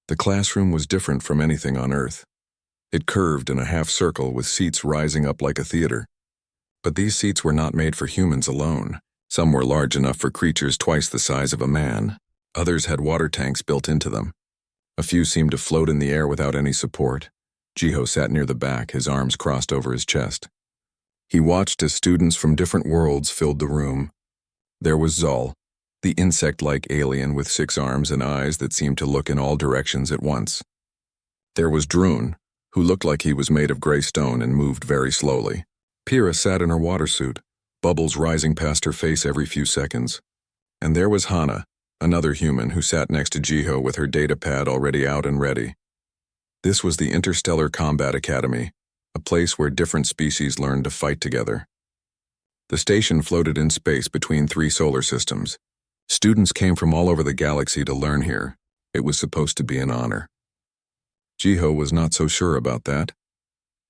The classroom was different from anything on Earth. It curved in a half circle with seats rising up like a theater. But these seats were not made for humans alone. Some were large enough for creatures twice the size of a man. Others had water tanks built into them. A few seemed to float in the air without any support. Jiho sat near the back, his arms crossed over his chest. He watched as students from different worlds filled the room. There was Zal, the insect-like alien with 6 arms and eyes that seemed to look in all directions at once. There was Droon, who looked like he was made of gray stone and moved very slowly. Pyrrha sat in her water suit, bubbles rising past her face every few seconds. And there was Hana, another human who sat next to Jiho with her data pad already out and ready. This was the Interstellar Combat Academy, a place where different species learned to fight together. The station floated in space between 3 solar systems. Students came from all over the galaxy to learn here. It was supposed to be an honor. Jiho was not so sure about that.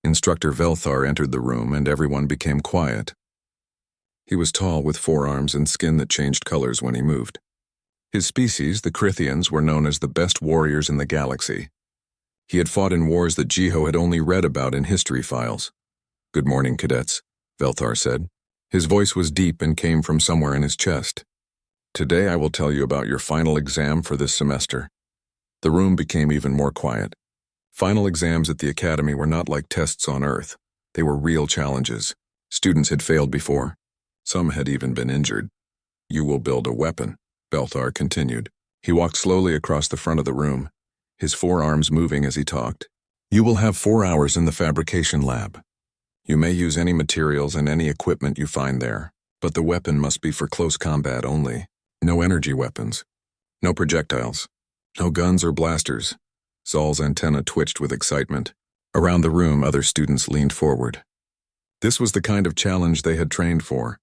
Instructor Velthar entered the room and everyone became quiet. He was tall with 4 arms and skin that changed colors when he moved. His species, the Crithians, were known as the best warriors in the galaxy. He had fought in wars that Jiho had only read about in history files. "Good morning, cadets," Velthar said. His voice was deep and came from somewhere in his chest. "Today I will tell you about your final exam for this semester." The room became even more quiet. Final exams at the academy were not like tests on Earth. They were real challenges. Students had failed before. Some had even been injured. "You will build a weapon," Velthar continued. He walked slowly across the front of the room, his 4 arms moving as he talked. "You will have 4 hours in the fabrication lab. You may use any materials and any equipment you find there, but the weapon must be for close combat only. No energy weapons. No projectiles. No guns or blasters." Zal's antenna twitched with excitement. Around the room, other students leaned forward. This was the kind of challenge they had trained for.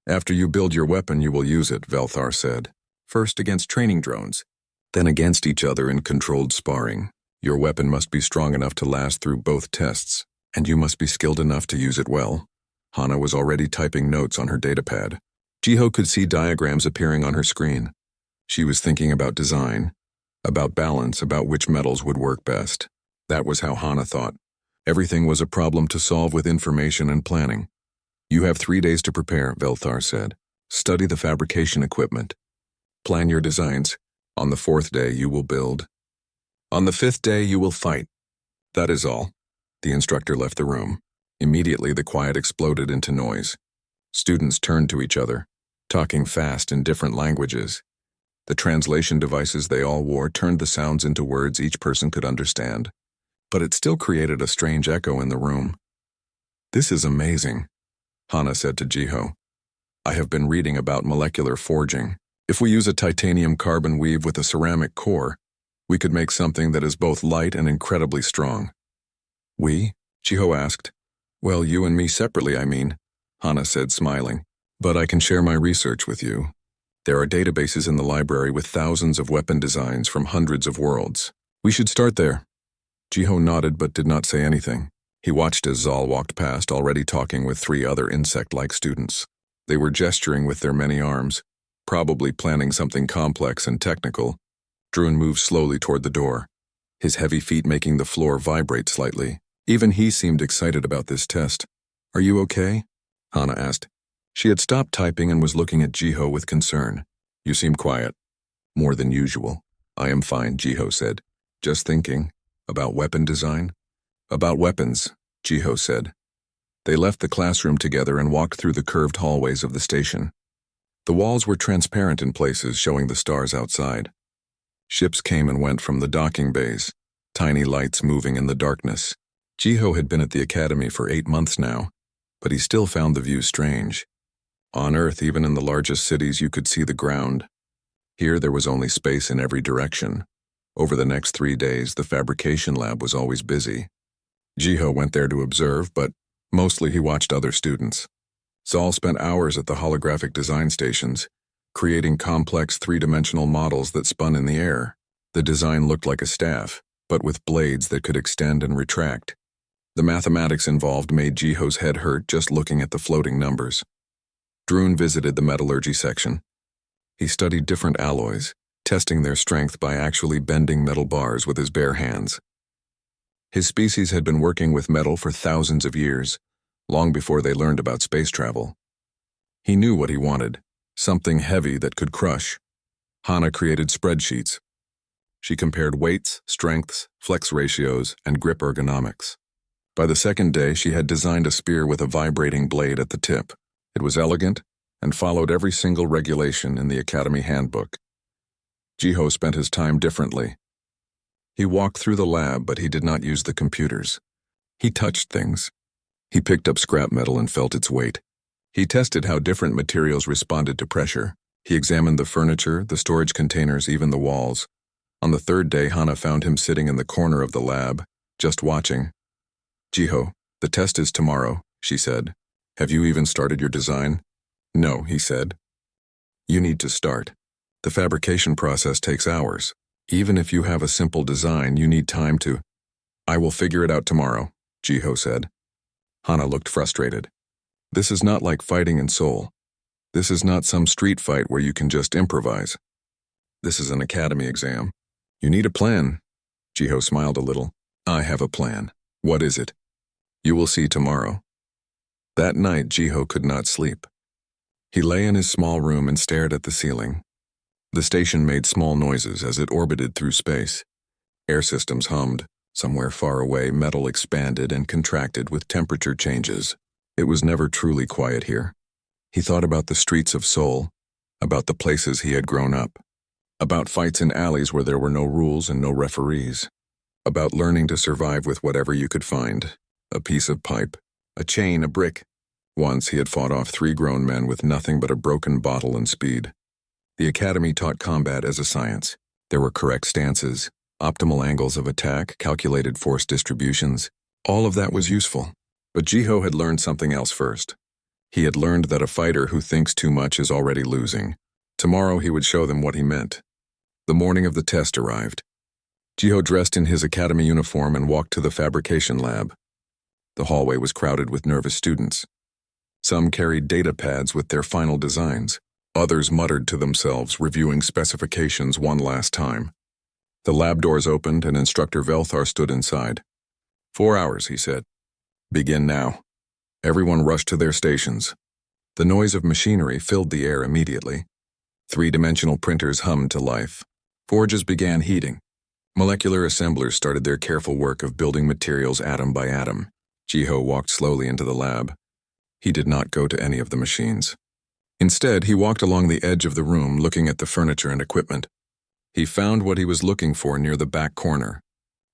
"After you build your weapon, you will use it," Velthar said. "First against training drones, then against each other in controlled sparring. Your weapon must be strong enough to last through both tests, and you must be skilled enough to use it well." Hana was already typing notes on her datapad. Jiho could see diagrams appearing on her screen. She was thinking about design, about balance, about which metals would work best. That was how Hana thought. Everything was a problem to solve with information and planning. "You have 3 days to prepare," Velthar said. "Study the fabrication equipment. Plan your designs. On the 4th day, you will build. On the 5th day, you will fight. That is all." The instructor left the room. Immediately, the quiet exploded into noise. Students turned to each other, talking fast in different languages. The translation devices they all wore turned the sounds into words each person could understand, but it still created a strange echo in the room. "This is amazing," Hana said to Jiho. "I have been reading about molecular forging. If we use a titanium carbon weave with a ceramic core, we could make something that is both light and incredibly strong." "We?" Jiho asked. "Well, you and me separately, I mean," Hana said, smiling. "But I can share my research with you. There are databases in the library with thousands of weapon designs from hundreds of worlds. We should start there." Jiho nodded but did not say anything. He watched as Zal walked past, already talking with 3 other insect-like students. They were gesturing with their many arms, probably planning something complex and technical. Droon moved slowly toward the door, his heavy feet making the floor vibrate slightly. Even he seemed excited about this test. "Are you okay?" Hana asked. She had stopped typing and was looking at Jiho with concern. "You seem quiet." "More than usual." "I am fine," Jiho said. "Just thinking. About weapon design?" "About weapons," Jiho said. They left the classroom together and walked through the curved hallways of the station. The walls were transparent in places, showing the stars outside. Ships came and went from the docking bays, tiny lights moving in the darkness. Jiho had been at the academy for 8 months now, but he still found the view strange. On Earth, even in the largest cities, you could see the ground. Here there was only space in every direction. Over the next 3 days, the fabrication lab was always busy. Jiho went there to observe, but mostly he watched other students. Zal spent hours at the holographic design stations, creating complex 3-dimensional models that spun in the air. The design looked like a staff, but with blades that could extend and retract. The mathematics involved made Jiho's head hurt just looking at the floating numbers. Droon visited the metallurgy section. He studied different alloys, testing their strength by actually bending metal bars with his bare hands. His species had been working with metal for thousands of years, long before they learned about space travel. He knew what he wanted, something heavy that could crush. Hannah created spreadsheets. She compared weights, strengths, flex ratios, and grip ergonomics. By the second day, she had designed a spear with a vibrating blade at the tip. It was elegant and followed every single regulation in the Academy handbook. Jiho spent his time differently. He walked through the lab, but he did not use the computers. He touched things. He picked up scrap metal and felt its weight. He tested how different materials responded to pressure. He examined the furniture, the storage containers, even the walls. On the third day, Hannah found him sitting in the corner of the lab, just watching. "Jiho, the test is tomorrow," she said. "Have you even started your design?" "No," he said. "You need to start. The fabrication process takes hours. Even if you have a simple design, you need time to—" "I will figure it out tomorrow," Jiho said. Hannah looked frustrated. "This is not like fighting in Seoul. This is not some street fight where you can just improvise. This is an academy exam. You need a plan." Jiho smiled a little. "I have a plan. What is it?" "You will see tomorrow." That night, Jiho could not sleep. He lay in his small room and stared at the ceiling. The station made small noises as it orbited through space. Air systems hummed. Somewhere far away, metal expanded and contracted with temperature changes. It was never truly quiet here. He thought about the streets of Seoul, about the places he had grown up, about fights in alleys where there were no rules and no referees, about learning to survive with whatever you could find, a piece of pipe, a chain, a brick. Once he had fought off 3 grown men with nothing but a broken bottle and speed. The academy taught combat as a science. There were correct stances, optimal angles of attack, calculated force distributions. All of that was useful. But Jiho had learned something else first. He had learned that a fighter who thinks too much is already losing. Tomorrow he would show them what he meant. The morning of the test arrived. Jiho dressed in his academy uniform and walked to the fabrication lab. The hallway was crowded with nervous students. Some carried data pads with their final designs. Others muttered to themselves, reviewing specifications one last time. The lab doors opened and Instructor Velthar stood inside. 4 hours, he said. "Begin now." Everyone rushed to their stations. The noise of machinery filled the air immediately. 3-dimensional printers hummed to life. Forges began heating. Molecular assemblers started their careful work of building materials atom by atom. Jiho walked slowly into the lab. He did not go to any of the machines. Instead, he walked along the edge of the room, looking at the furniture and equipment. He found what he was looking for near the back corner.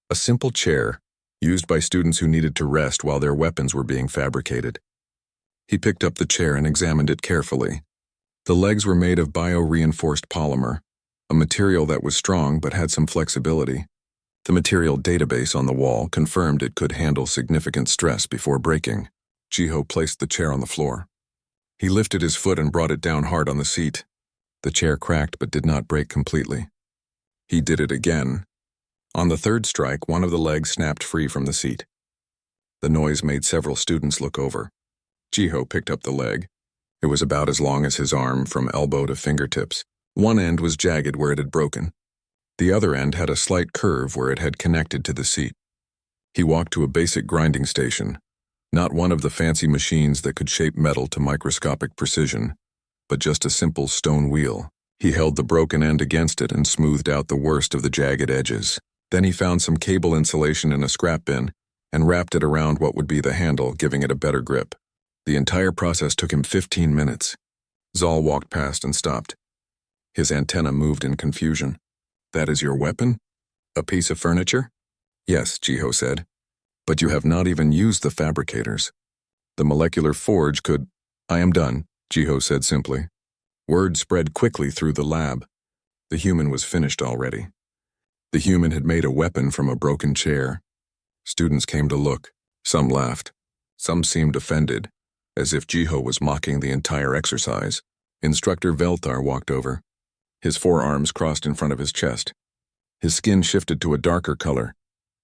A simple chair, used by students who needed to rest while their weapons were being fabricated. He picked up the chair and examined it carefully. The legs were made of bio-reinforced polymer, a material that was strong but had some flexibility. The material database on the wall confirmed it could handle significant stress before breaking. Jiho placed the chair on the floor. He lifted his foot and brought it down hard on the seat. The chair cracked but did not break completely. He did it again. On the third strike, one of the legs snapped free from the seat. The noise made several students look over. Jiho picked up the leg. It was about as long as his arm, from elbow to fingertips. One end was jagged where it had broken. The other end had a slight curve where it had connected to the seat. He walked to a basic grinding station, not one of the fancy machines that could shape metal to microscopic precision, but just a simple stone wheel. He held the broken end against it and smoothed out the worst of the jagged edges. Then he found some cable insulation in a scrap bin and wrapped it around what would be the handle, giving it a better grip. The entire process took him 15 minutes. Zal walked past and stopped. His antenna moved in confusion. "That is your weapon? A piece of furniture?" "Yes," Jiho said. "But you have not even used the fabricators. The molecular forge could—" "I am done," Jiho said simply. Word spread quickly through the lab. The human was finished already. The human had made a weapon from a broken chair. Students came to look. Some laughed. Some seemed offended, as if Jiho was mocking the entire exercise. Instructor Velthar walked over. His forearms crossed in front of his chest. His skin shifted to a darker color,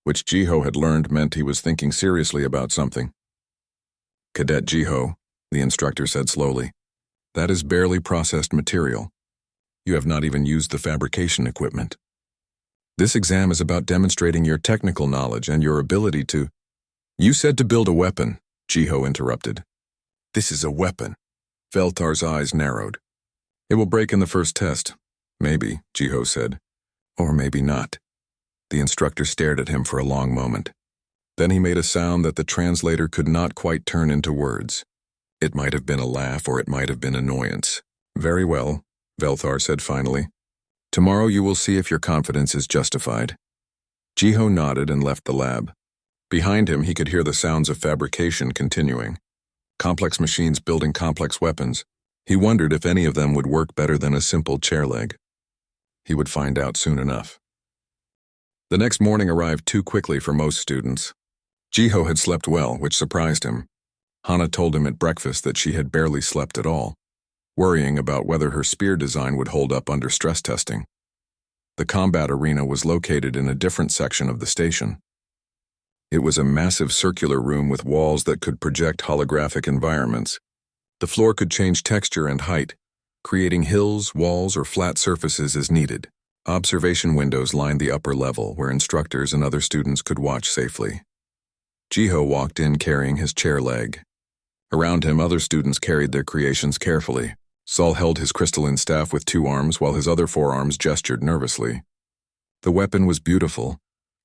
which Jiho had learned meant he was thinking seriously about something. "Cadet Jiho," the instructor said slowly, "that is barely processed material. You have not even used the fabrication equipment. This exam is about demonstrating your technical knowledge and your ability to— You said to build a weapon, Jiho interrupted. This is a weapon. Veltar's eyes narrowed. It will break in the first test. Maybe, Jiho said. Or maybe not. The instructor stared at him for a long moment. Then he made a sound that the translator could not quite turn into words. It might have been a laugh or it might have been annoyance. Very well, Veltar said finally. Tomorrow you will see if your confidence is justified. Jiho nodded and left the lab. Behind him he could hear the sounds of fabrication continuing. Complex machines building complex weapons. He wondered if any of them would work better than a simple chair leg. He would find out soon enough. The next morning arrived too quickly for most students. Jiho had slept well, which surprised him. Hana told him at breakfast that she had barely slept at all, worrying about whether her spear design would hold up under stress testing. The combat arena was located in a different section of the station. It was a massive circular room with walls that could project holographic environments. The floor could change texture and height, creating hills, walls, or flat surfaces as needed. Observation windows lined the upper level where instructors and other students could watch safely. Jiho walked in carrying his chair leg. Around him, other students carried their creations carefully. Saul held his crystalline staff with 2 arms while his other 4 arms gestured nervously. The weapon was beautiful,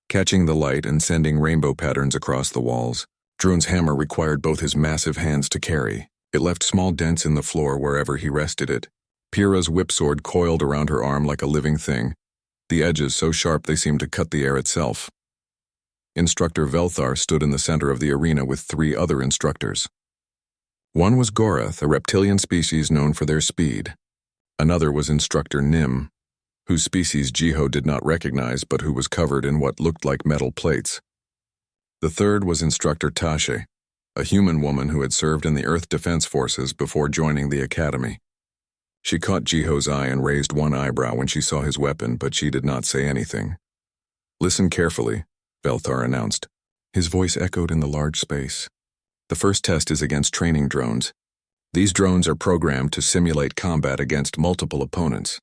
catching the light and sending rainbow patterns across the walls. Drun's hammer required both his massive hands to carry. It left small dents in the floor wherever he rested it. Pyrrha's whipsword coiled around her arm like a living thing, the edges so sharp they seemed to cut the air itself. Instructor Velthar stood in the center of the arena with 3 other instructors. One was Gorath, a reptilian species known for their speed. Another was Instructor Nim, whose species Jiho did not recognize but who was covered in what looked like metal plates. The third was Instructor Tashe, a human woman who had served in the Earth Defense Forces before joining the academy. She caught Jiho's eye and raised one eyebrow when she saw his weapon, but she did not say anything. Listen carefully, Velthar announced. His voice echoed in the large space. The first test is against training drones. These drones are programmed to simulate combat against multiple opponents.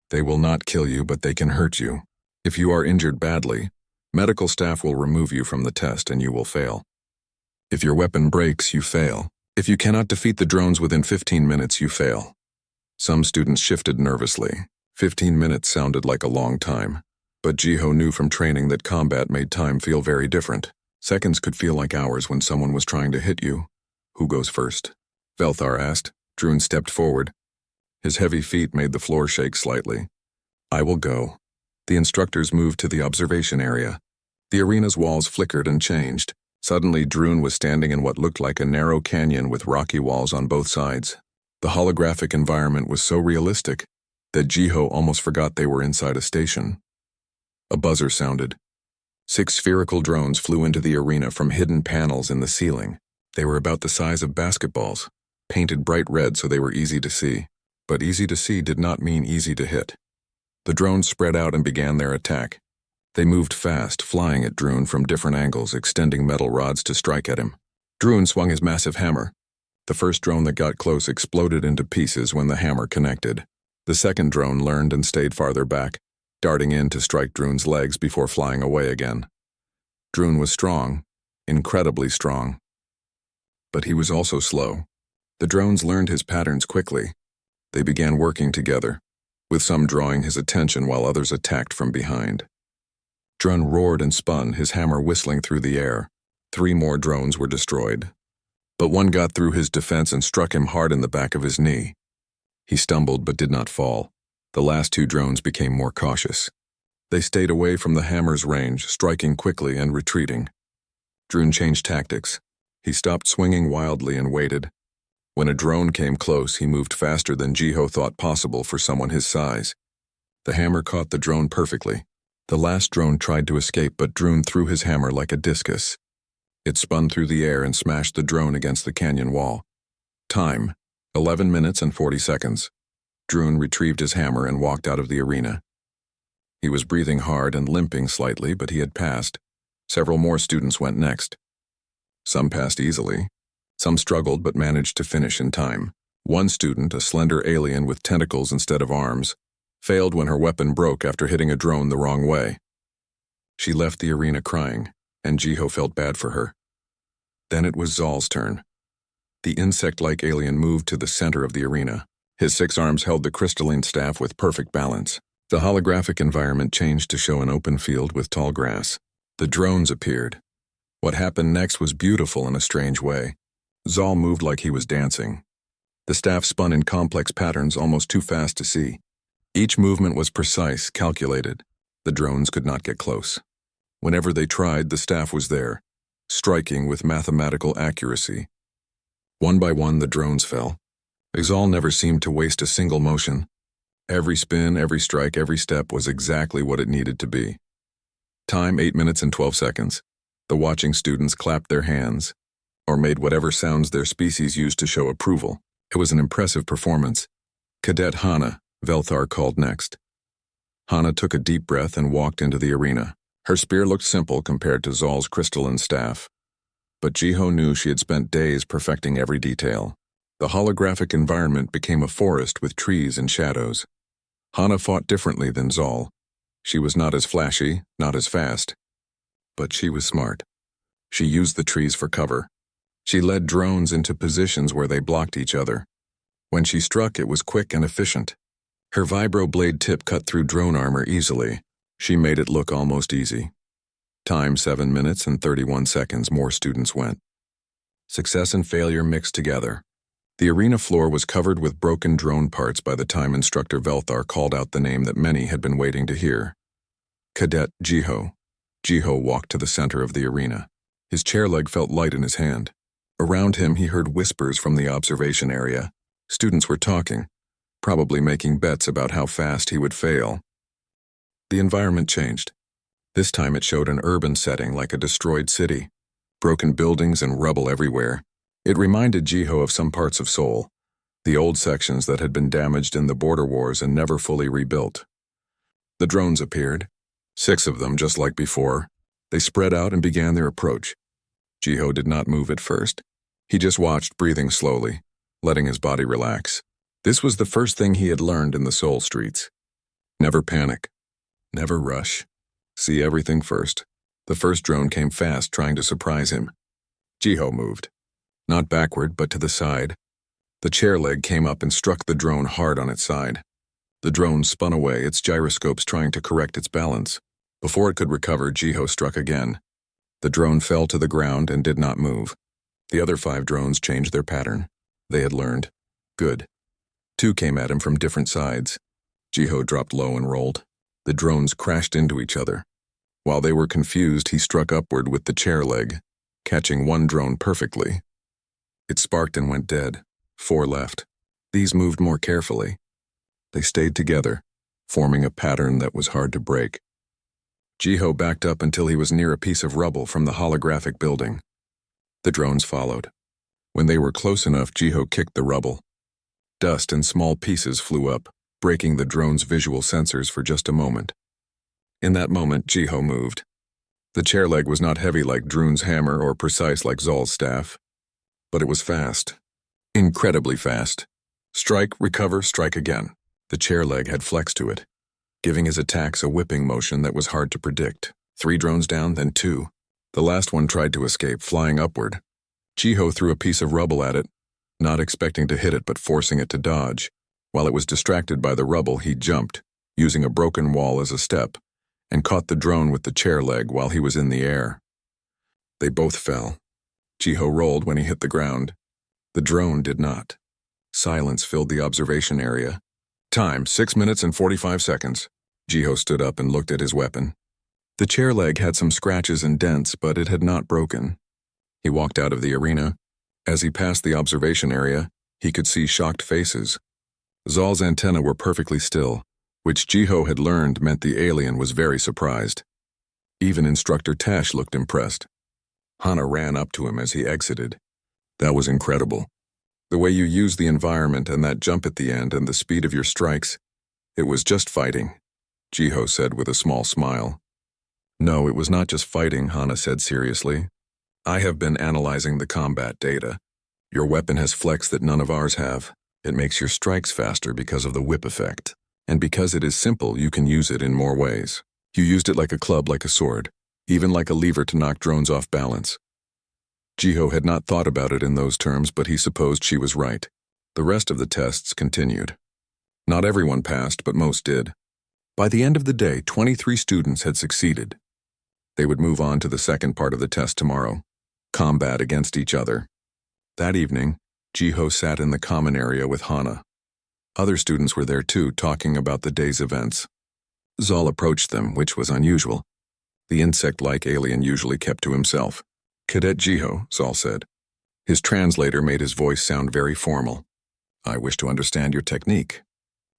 They will not kill you, but they can hurt you. If you are injured badly, medical staff will remove you from the test and you will fail. If your weapon breaks, you fail. If you cannot defeat the drones within 15 minutes, you fail. Some students shifted nervously. 15 minutes sounded like a long time, but Jiho knew from training that combat made time feel very different. Seconds could feel like hours when someone was trying to hit you. Who goes first? Velthar asked. Drun stepped forward. His heavy feet made the floor shake slightly. I will go. The instructors moved to the observation area. The arena's walls flickered and changed. Suddenly, Drun was standing in what looked like a narrow canyon with rocky walls on both sides. The holographic environment was so realistic that Jiho almost forgot they were inside a station. A buzzer sounded. 6 spherical drones flew into the arena from hidden panels in the ceiling. They were about the size of basketballs, painted bright red so they were easy to see. But easy to see did not mean easy to hit. The drones spread out and began their attack. They moved fast, flying at Drun from different angles, extending metal rods to strike at him. Drun swung his massive hammer. The first drone that got close exploded into pieces when the hammer connected. The second drone learned and stayed farther back, darting in to strike Drun's legs before flying away again. Drun was strong, incredibly strong. But he was also slow. The drones learned his patterns quickly. They began working together, with some drawing his attention while others attacked from behind. Drun roared and spun, his hammer whistling through the air. 3 more drones were destroyed. But one got through his defense and struck him hard in the back of his knee. He stumbled but did not fall. The last 2 drones became more cautious. They stayed away from the hammer's range, striking quickly and retreating. Drun changed tactics. He stopped swinging wildly and waited. When a drone came close, he moved faster than Jiho thought possible for someone his size. The hammer caught the drone perfectly. The last drone tried to escape, but Drun threw his hammer like a discus. It spun through the air and smashed the drone against the canyon wall. Time, 11 minutes and 40 seconds. Drun retrieved his hammer and walked out of the arena. He was breathing hard and limping slightly, but he had passed. Several more students went next. Some passed easily. Some struggled but managed to finish in time. One student, a slender alien with tentacles instead of arms, failed when her weapon broke after hitting a drone the wrong way. She left the arena crying, and Jiho felt bad for her. Then it was Zal's turn. The insect-like alien moved to the center of the arena. His 6 arms held the crystalline staff with perfect balance. The holographic environment changed to show an open field with tall grass. The drones appeared. What happened next was beautiful in a strange way. Zal moved like he was dancing. The staff spun in complex patterns almost too fast to see. Each movement was precise, calculated. The drones could not get close. Whenever they tried, the staff was there, striking with mathematical accuracy. One by one, the drones fell. Zal never seemed to waste a single motion. Every spin, every strike, every step was exactly what it needed to be. Time 8 minutes and 12 seconds. The watching students clapped their hands, or made whatever sounds their species used to show approval. It was an impressive performance. Cadet Hana, Velthar called next. Hana took a deep breath and walked into the arena. Her spear looked simple compared to Zal's crystalline staff. But Jiho knew she had spent days perfecting every detail. The holographic environment became a forest with trees and shadows. Hana fought differently than Zal. She was not as flashy, not as fast. But she was smart. She used the trees for cover. She led drones into positions where they blocked each other. When she struck, it was quick and efficient. Her vibro blade tip cut through drone armor easily. She made it look almost easy. Time 7 minutes and 31 seconds. More students went. Success and failure mixed together. The arena floor was covered with broken drone parts by the time Instructor Velthar called out the name that many had been waiting to hear. Cadet Jiho. Jiho walked to the center of the arena. His chair leg felt light in his hand. Around him, he heard whispers from the observation area. Students were talking, probably making bets about how fast he would fail. The environment changed. This time it showed an urban setting like a destroyed city. Broken buildings and rubble everywhere. It reminded Jiho of some parts of Seoul, the old sections that had been damaged in the border wars and never fully rebuilt. The drones appeared. 6 of them, just like before. They spread out and began their approach. Jiho did not move at first. He just watched, breathing slowly, letting his body relax. This was the first thing he had learned in the Seoul streets. Never panic. Never rush. See everything first. The first drone came fast, trying to surprise him. Jiho moved. Not backward, but to the side. The chair leg came up and struck the drone hard on its side. The drone spun away, its gyroscopes trying to correct its balance. Before it could recover, Jiho struck again. The drone fell to the ground and did not move. The other 5 drones changed their pattern. They had learned. Good. 2 came at him from different sides. Jiho dropped low and rolled. The drones crashed into each other. While they were confused, he struck upward with the chair leg, catching one drone perfectly. It sparked and went dead. 4 left. These moved more carefully. They stayed together, forming a pattern that was hard to break. Jiho backed up until he was near a piece of rubble from the holographic building. The drones followed. When they were close enough, Jiho kicked the rubble. Dust and small pieces flew up, breaking the drone's visual sensors for just a moment. In that moment, Jiho moved. The chair leg was not heavy like Droon's hammer or precise like Zal's staff, but it was fast. Incredibly fast. Strike, recover, strike again. The chair leg had flex to it, giving his attacks a whipping motion that was hard to predict. 3 drones down, then 2. The last one tried to escape, flying upward. Jiho threw a piece of rubble at it, not expecting to hit it but forcing it to dodge. While it was distracted by the rubble, he jumped, using a broken wall as a step, and caught the drone with the chair leg while he was in the air. They both fell. Jiho rolled when he hit the ground. The drone did not. Silence filled the observation area. Time, 6 minutes and 45 seconds. Jiho stood up and looked at his weapon. The chair leg had some scratches and dents, but it had not broken. He walked out of the arena. As he passed the observation area, he could see shocked faces. Zal's antennae were perfectly still, which Jiho had learned meant the alien was very surprised. Even Instructor Tash looked impressed. Hana ran up to him as he exited. That was incredible. The way you used the environment and that jump at the end and the speed of your strikes, it was just fighting, Jiho said with a small smile. No, it was not just fighting, Hana said seriously. I have been analyzing the combat data. Your weapon has flex that none of ours have. It makes your strikes faster because of the whip effect. And because it is simple, you can use it in more ways. You used it like a club, like a sword, even like a lever to knock drones off balance. Jiho had not thought about it in those terms, but he supposed she was right. The rest of the tests continued. Not everyone passed, but most did. By the end of the day, 23 students had succeeded. They would move on to the second part of the test tomorrow, combat against each other. That evening, Jiho sat in the common area with Hana. Other students were there too, talking about the day's events. Zal approached them, which was unusual. The insect-like alien usually kept to himself. "Cadet Jiho," Zal said. His translator made his voice sound very formal. "I wish to understand your technique.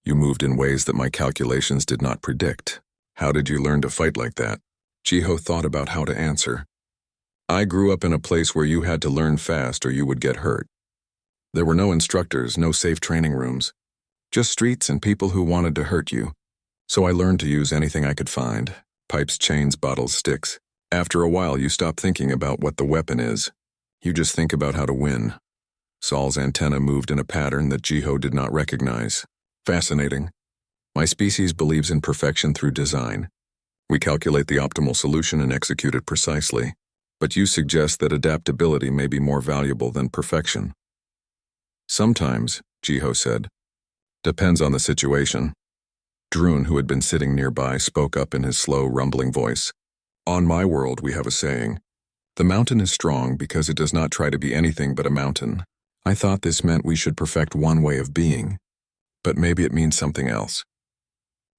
You moved in ways that my calculations did not predict. How did you learn to fight like that?" Jiho thought about how to answer. "I grew up in a place where you had to learn fast or you would get hurt. There were no instructors, no safe training rooms. Just streets and people who wanted to hurt you. So I learned to use anything I could find. Pipes, chains, bottles, sticks. After a while, you stop thinking about what the weapon is. You just think about how to win." Zal's antenna moved in a pattern that Jiho did not recognize. "Fascinating. My species believes in perfection through design. We calculate the optimal solution and execute it precisely. But you suggest that adaptability may be more valuable than perfection." "Sometimes," Jiho said. "Depends on the situation." Droon, who had been sitting nearby, spoke up in his slow, rumbling voice. "On my world, we have a saying. The mountain is strong because it does not try to be anything but a mountain. I thought this meant we should perfect one way of being. But maybe it means something else.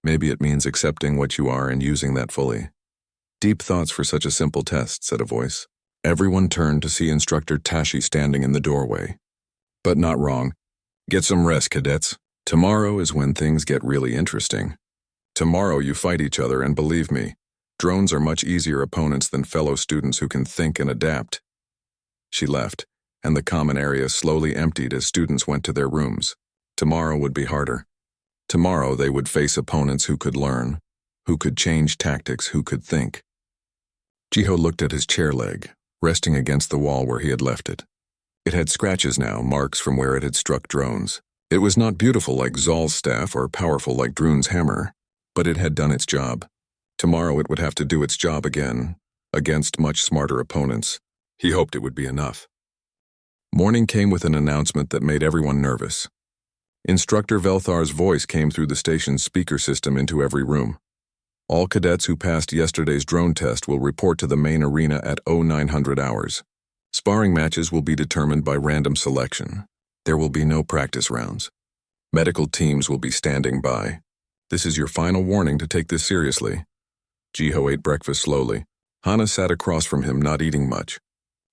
Maybe it means accepting what you are and using that fully." "Deep thoughts for such a simple test," said a voice. Everyone turned to see Instructor Tashi standing in the doorway. "But not wrong. Get some rest, cadets. Tomorrow is when things get really interesting. Tomorrow you fight each other, and believe me, drones are much easier opponents than fellow students who can think and adapt." She left, and the common area slowly emptied as students went to their rooms. Tomorrow would be harder. Tomorrow they would face opponents who could learn, who could change tactics, who could think. Jiho looked at his chair leg, resting against the wall where he had left it. It had scratches now, marks from where it had struck drones. It was not beautiful like Zal's staff or powerful like Droon's hammer, but it had done its job. Tomorrow it would have to do its job again, against much smarter opponents. He hoped it would be enough. Morning came with an announcement that made everyone nervous. Instructor Velthar's voice came through the station's speaker system into every room. "All cadets who passed yesterday's drone test will report to the main arena at 0900 hours. Sparring matches will be determined by random selection. There will be no practice rounds. Medical teams will be standing by. This is your final warning to take this seriously." Jiho ate breakfast slowly. Hana sat across from him, not eating much.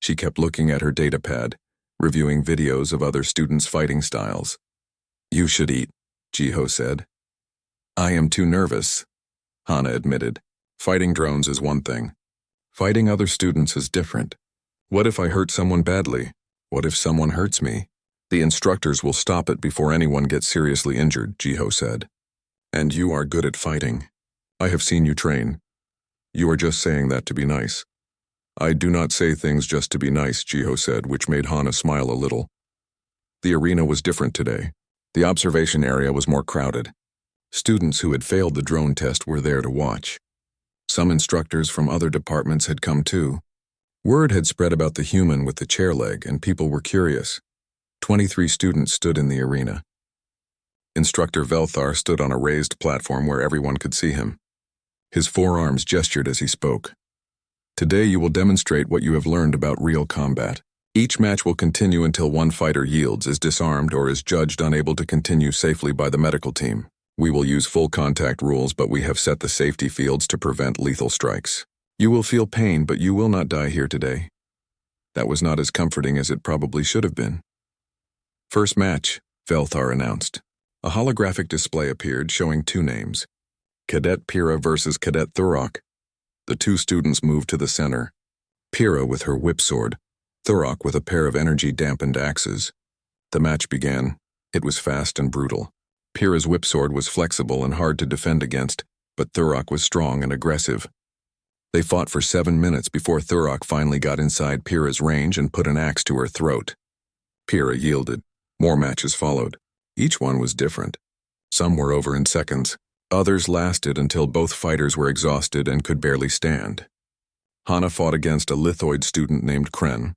She kept looking at her datapad, reviewing videos of other students' fighting styles. "You should eat," Jiho said. "I am too nervous," Hana admitted. "Fighting drones is one thing. Fighting other students is different. What if I hurt someone badly? What if someone hurts me? The instructors will stop it before anyone gets seriously injured," Jiho said. "And you are good at fighting. I have seen you train. You are just saying that to be nice." "I do not say things just to be nice," Jiho said, which made Hana smile a little. The arena was different today. The observation area was more crowded. Students who had failed the drone test were there to watch. Some instructors from other departments had come too. Word had spread about the human with the chair leg, and people were curious. 23 students stood in the arena. Instructor Velthar stood on a raised platform where everyone could see him. His forearms gestured as he spoke. "Today you will demonstrate what you have learned about real combat. Each match will continue until one fighter yields, is disarmed, or is judged unable to continue safely by the medical team. We will use full contact rules, but we have set the safety fields to prevent lethal strikes. You will feel pain, but you will not die here today." That was not as comforting as it probably should have been. "First match," Velthar announced. A holographic display appeared showing two names. Cadet Pyrrha versus Cadet Thurok. The two students moved to the center. Pyrrha with her whip sword, Thurok with a pair of energy-dampened axes. The match began. It was fast and brutal. Pyrrha's whip sword was flexible and hard to defend against, but Thurok was strong and aggressive. They fought for 7 minutes before Thurok finally got inside Pyrrha's range and put an axe to her throat. Pyrrha yielded. More matches followed. Each one was different. Some were over in seconds. Others lasted until both fighters were exhausted and could barely stand. Hana fought against a lithoid student named Kren.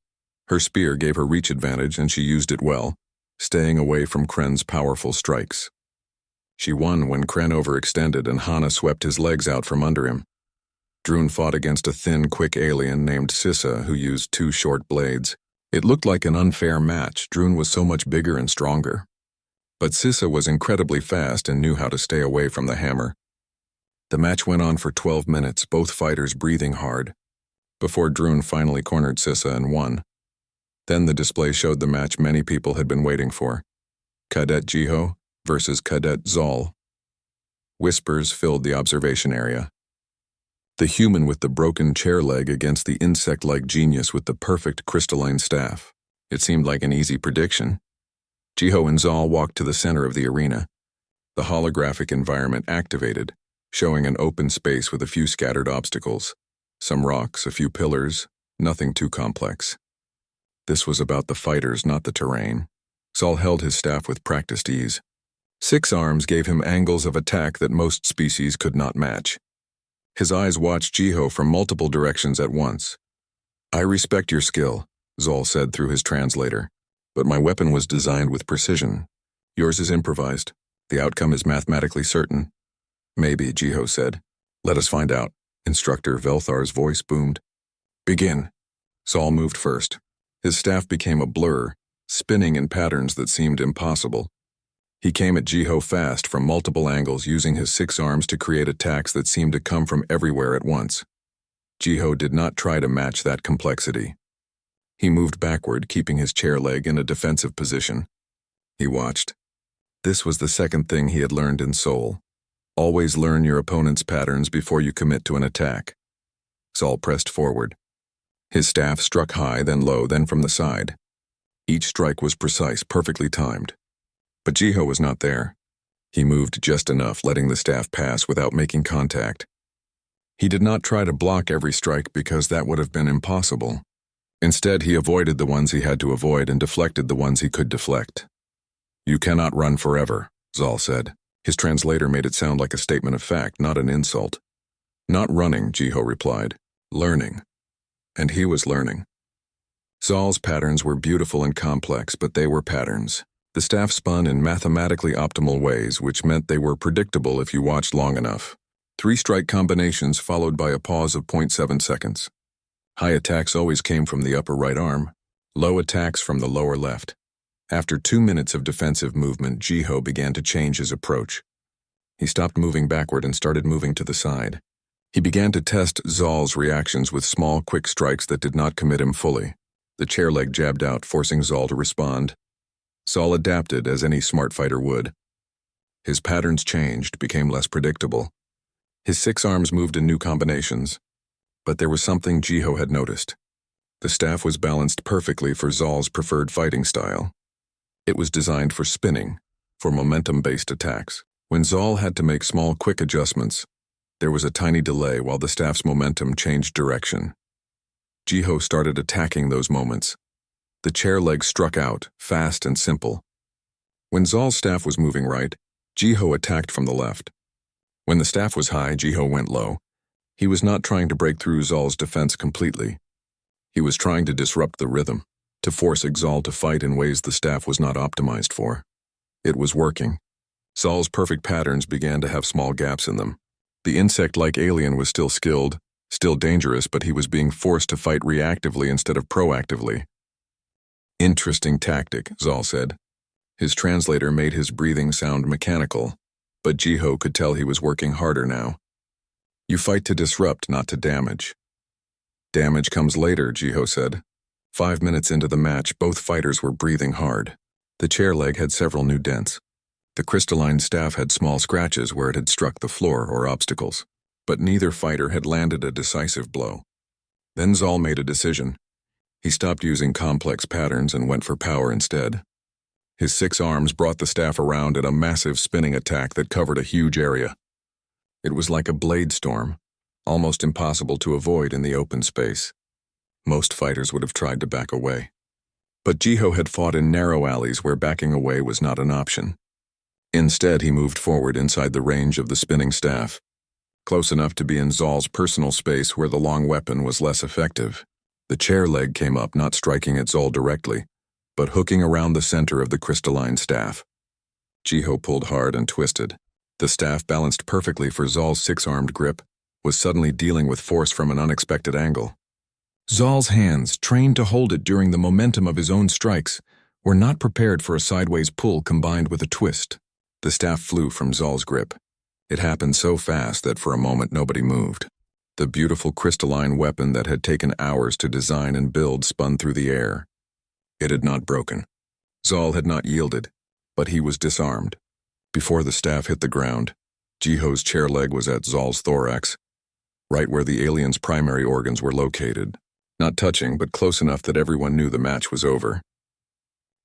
Her spear gave her reach advantage and she used it well, staying away from Kren's powerful strikes. She won when Kren overextended and Hana swept his legs out from under him. Drune fought against a thin, quick alien named Sissa who used 2 short blades. It looked like an unfair match. Drune was so much bigger and stronger. But Sissa was incredibly fast and knew how to stay away from the hammer. The match went on for 12 minutes, both fighters breathing hard, before Drune finally cornered Sissa and won. Then the display showed the match many people had been waiting for. Cadet Jiho versus Cadet Zal. Whispers filled the observation area. The human with the broken chair leg against the insect-like genius with the perfect crystalline staff. It seemed like an easy prediction. Jiho and Zal walked to the center of the arena. The holographic environment activated, showing an open space with a few scattered obstacles. Some rocks, a few pillars, nothing too complex. This was about the fighters, not the terrain. Zal held his staff with practiced ease. 6 arms gave him angles of attack that most species could not match. His eyes watched Jiho from multiple directions at once. "I respect your skill," Zal said through his translator, "but my weapon was designed with precision. Yours is improvised. The outcome is mathematically certain." "Maybe," Jiho said. "Let us find out." Instructor Velthar's voice boomed. "Begin." Zal moved first. His staff became a blur, spinning in patterns that seemed impossible. He came at Jiho fast from multiple angles, using his 6 arms to create attacks that seemed to come from everywhere at once. Jiho did not try to match that complexity. He moved backward, keeping his chair leg in a defensive position. He watched. This was the second thing he had learned in Soul. Always learn your opponent's patterns before you commit to an attack. Zal pressed forward. His staff struck high, then low, then from the side. Each strike was precise, perfectly timed. But Jiho was not there. He moved just enough, letting the staff pass without making contact. He did not try to block every strike because that would have been impossible. Instead, he avoided the ones he had to avoid and deflected the ones he could deflect. "You cannot run forever," Zal said. His translator made it sound like a statement of fact, not an insult. "Not running," Jiho replied. "Learning." And he was learning. Zal's patterns were beautiful and complex, but they were patterns. The staff spun in mathematically optimal ways, which meant they were predictable if you watched long enough. 3 strike combinations followed by a pause of 0.7 seconds. High attacks always came from the upper right arm, low attacks from the lower left. After 2 minutes of defensive movement, Jiho began to change his approach. He stopped moving backward and started moving to the side. He began to test Zal's reactions with small, quick strikes that did not commit him fully. The chair leg jabbed out, forcing Zal to respond. Zal adapted as any smart fighter would. His patterns changed, became less predictable. His 6 arms moved in new combinations. But there was something Jiho had noticed. The staff was balanced perfectly for Zal's preferred fighting style. It was designed for spinning, for momentum-based attacks. When Zal had to make small, quick adjustments, there was a tiny delay while the staff's momentum changed direction. Jiho started attacking those moments. The chair leg struck out, fast and simple. When Zal's staff was moving right, Jiho attacked from the left. When the staff was high, Jiho went low. He was not trying to break through Zal's defense completely. He was trying to disrupt the rhythm, to force Zal to fight in ways the staff was not optimized for. It was working. Zal's perfect patterns began to have small gaps in them. The insect-like alien was still skilled, still dangerous, but he was being forced to fight reactively instead of proactively. "Interesting tactic," Zal said. His translator made his breathing sound mechanical, but Jiho could tell he was working harder now. "You fight to disrupt, not to damage." "Damage comes later," Jiho said. 5 minutes into the match, both fighters were breathing hard. The chair leg had several new dents. The crystalline staff had small scratches where it had struck the floor or obstacles, but neither fighter had landed a decisive blow. Then Zal made a decision. He stopped using complex patterns and went for power instead. His 6 arms brought the staff around in a massive spinning attack that covered a huge area. It was like a blade storm, almost impossible to avoid in the open space. Most fighters would have tried to back away. But Jiho had fought in narrow alleys where backing away was not an option. Instead, he moved forward inside the range of the spinning staff, close enough to be in Zol's personal space where the long weapon was less effective. The chair leg came up, not striking at Zol directly, but hooking around the center of the crystalline staff. Jiho pulled hard and twisted. The staff, balanced perfectly for Zol's six-armed grip, was suddenly dealing with force from an unexpected angle. Zol's hands, trained to hold it during the momentum of his own strikes, were not prepared for a sideways pull combined with a twist. The staff flew from Zol's grip. It happened so fast that for a moment nobody moved. The beautiful crystalline weapon that had taken hours to design and build spun through the air. It had not broken. Zol had not yielded, but he was disarmed. Before the staff hit the ground, Jiho's chair leg was at Zol's thorax, right where the alien's primary organs were located, not touching but close enough that everyone knew the match was over.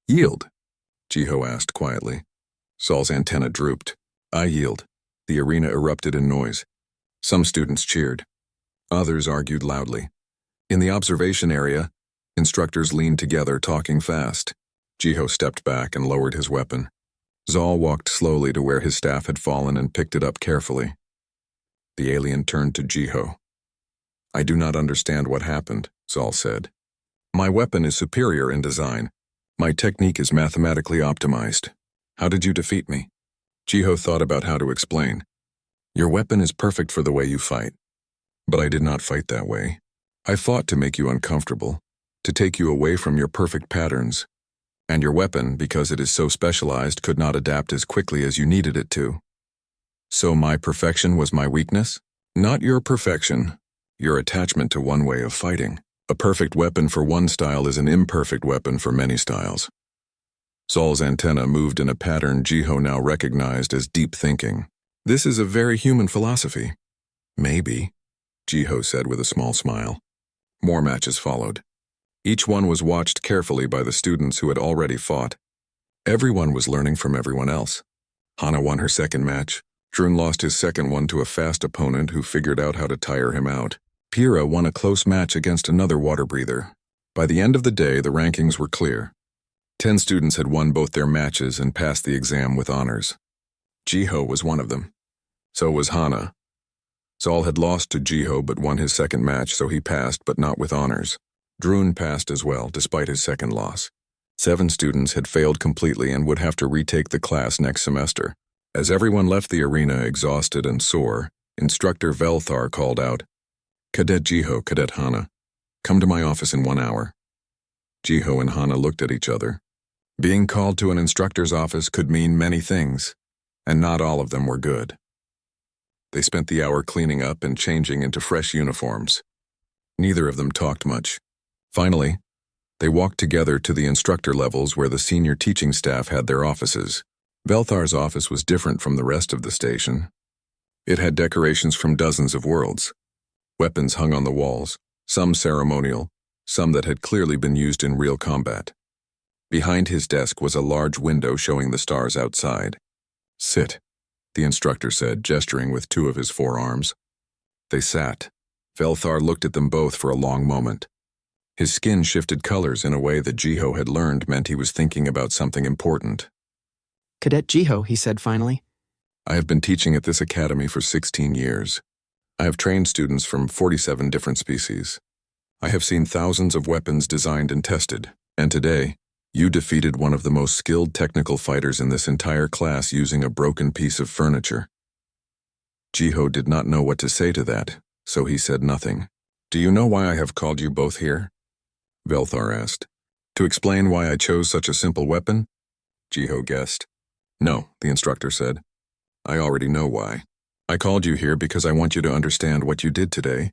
"Yield?" Jiho asked quietly. Zol's antenna drooped. "I yield." The arena erupted in noise. Some students cheered. Others argued loudly. In the observation area, instructors leaned together, talking fast. Jiho stepped back and lowered his weapon. Zol walked slowly to where his staff had fallen and picked it up carefully. The alien turned to Jiho. "I do not understand what happened," Zol said. "My weapon is superior in design. My technique is mathematically optimized. How did you defeat me?" Jiho thought about how to explain. "Your weapon is perfect for the way you fight. But I did not fight that way. I fought to make you uncomfortable, to take you away from your perfect patterns. And your weapon, because it is so specialized, could not adapt as quickly as you needed it to. So my perfection was my weakness? Not your perfection, your attachment to one way of fighting. A perfect weapon for one style is an imperfect weapon for many styles." Zol's antenna moved in a pattern Jiho now recognized as deep thinking. "This is a very human philosophy." "Maybe," Jiho said with a small smile. More matches followed. Each one was watched carefully by the students who had already fought. Everyone was learning from everyone else. Hana won her second match. Drun lost his second one to a fast opponent who figured out how to tire him out. Pyrrha won a close match against another water breather. By the end of the day, the rankings were clear. 10 students had won both their matches and passed the exam with honors. Jiho was one of them. So was Hana. Zol had lost to Jiho but won his second match, so he passed but not with honors. Drun passed as well, despite his second loss. 7 students had failed completely and would have to retake the class next semester. As everyone left the arena exhausted and sore, Instructor Velthar called out, "Cadet Jiho, Cadet Hana, come to my office in 1 hour." Jiho and Hana looked at each other. Being called to an instructor's office could mean many things, and not all of them were good. They spent the hour cleaning up and changing into fresh uniforms. Neither of them talked much. Finally, they walked together to the instructor levels where the senior teaching staff had their offices. Velthar's office was different from the rest of the station. It had decorations from dozens of worlds. Weapons hung on the walls, some ceremonial, some that had clearly been used in real combat. Behind his desk was a large window showing the stars outside. "Sit," the instructor said, gesturing with 2 of his forearms. They sat. Velthar looked at them both for a long moment. His skin shifted colors in a way that Jiho had learned meant he was thinking about something important. "Cadet Jiho," he said finally. "I have been teaching at this academy for 16 years. I have trained students from 47 different species. I have seen thousands of weapons designed and tested, and today, you defeated one of the most skilled technical fighters in this entire class using a broken piece of furniture." Jiho did not know what to say to that, so he said nothing. "Do you know why I have called you both here?" Velthar asked. "To explain why I chose such a simple weapon?" Jiho guessed. "No," the instructor said. "I already know why. I called you here because I want you to understand what you did today,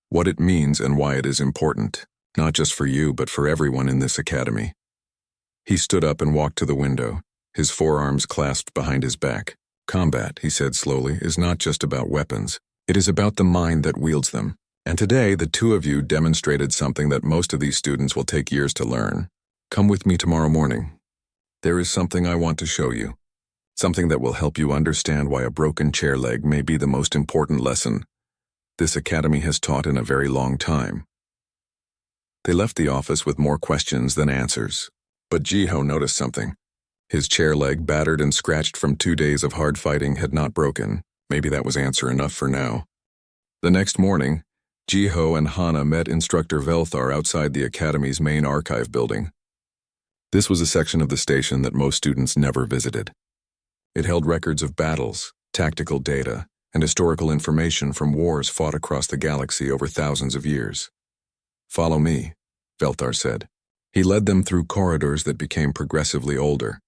what it means and why it is important, not just for you but for everyone in this academy." He stood up and walked to the window, his forearms clasped behind his back. "Combat," he said slowly, "is not just about weapons. It is about the mind that wields them. And today, the 2 of you demonstrated something that most of these students will take years to learn. Come with me tomorrow morning. There is something I want to show you. Something that will help you understand why a broken chair leg may be the most important lesson this academy has taught in a very long time." They left the office with more questions than answers. But Jiho noticed something. His chair leg, battered and scratched from 2 days of hard fighting, had not broken. Maybe that was answer enough for now. The next morning, Jiho and Hana met Instructor Velthar outside the Academy's main archive building. This was a section of the station that most students never visited. It held records of battles, tactical data, and historical information from wars fought across the galaxy over thousands of years. "Follow me," Velthar said. He led them through corridors that became progressively older.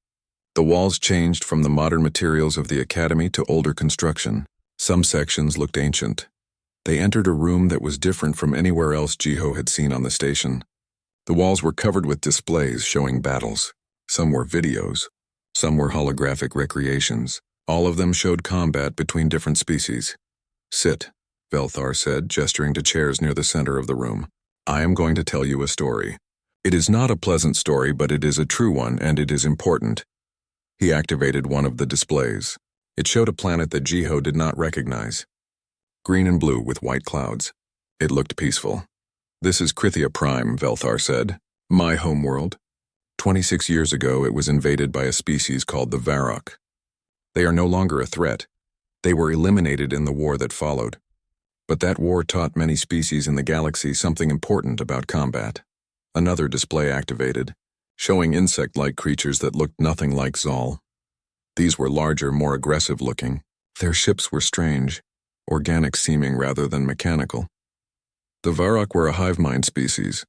The walls changed from the modern materials of the Academy to older construction. Some sections looked ancient. They entered a room that was different from anywhere else Jiho had seen on the station. The walls were covered with displays showing battles. Some were videos. Some were holographic recreations. All of them showed combat between different species. "Sit," Velthar said, gesturing to chairs near the center of the room. "I am going to tell you a story. It is not a pleasant story, but it is a true one, and it is important." He activated one of the displays. It showed a planet that Jiho did not recognize. Green and blue with white clouds. It looked peaceful. "This is Krithia Prime," Velthar said. "My homeworld. 26 years ago, it was invaded by a species called the Varrock. They are no longer a threat. They were eliminated in the war that followed. But that war taught many species in the galaxy something important about combat." Another display activated, showing insect-like creatures that looked nothing like Zal. These were larger, more aggressive-looking. Their ships were strange, organic-seeming rather than mechanical. "The Varrock were a hive-mind species,"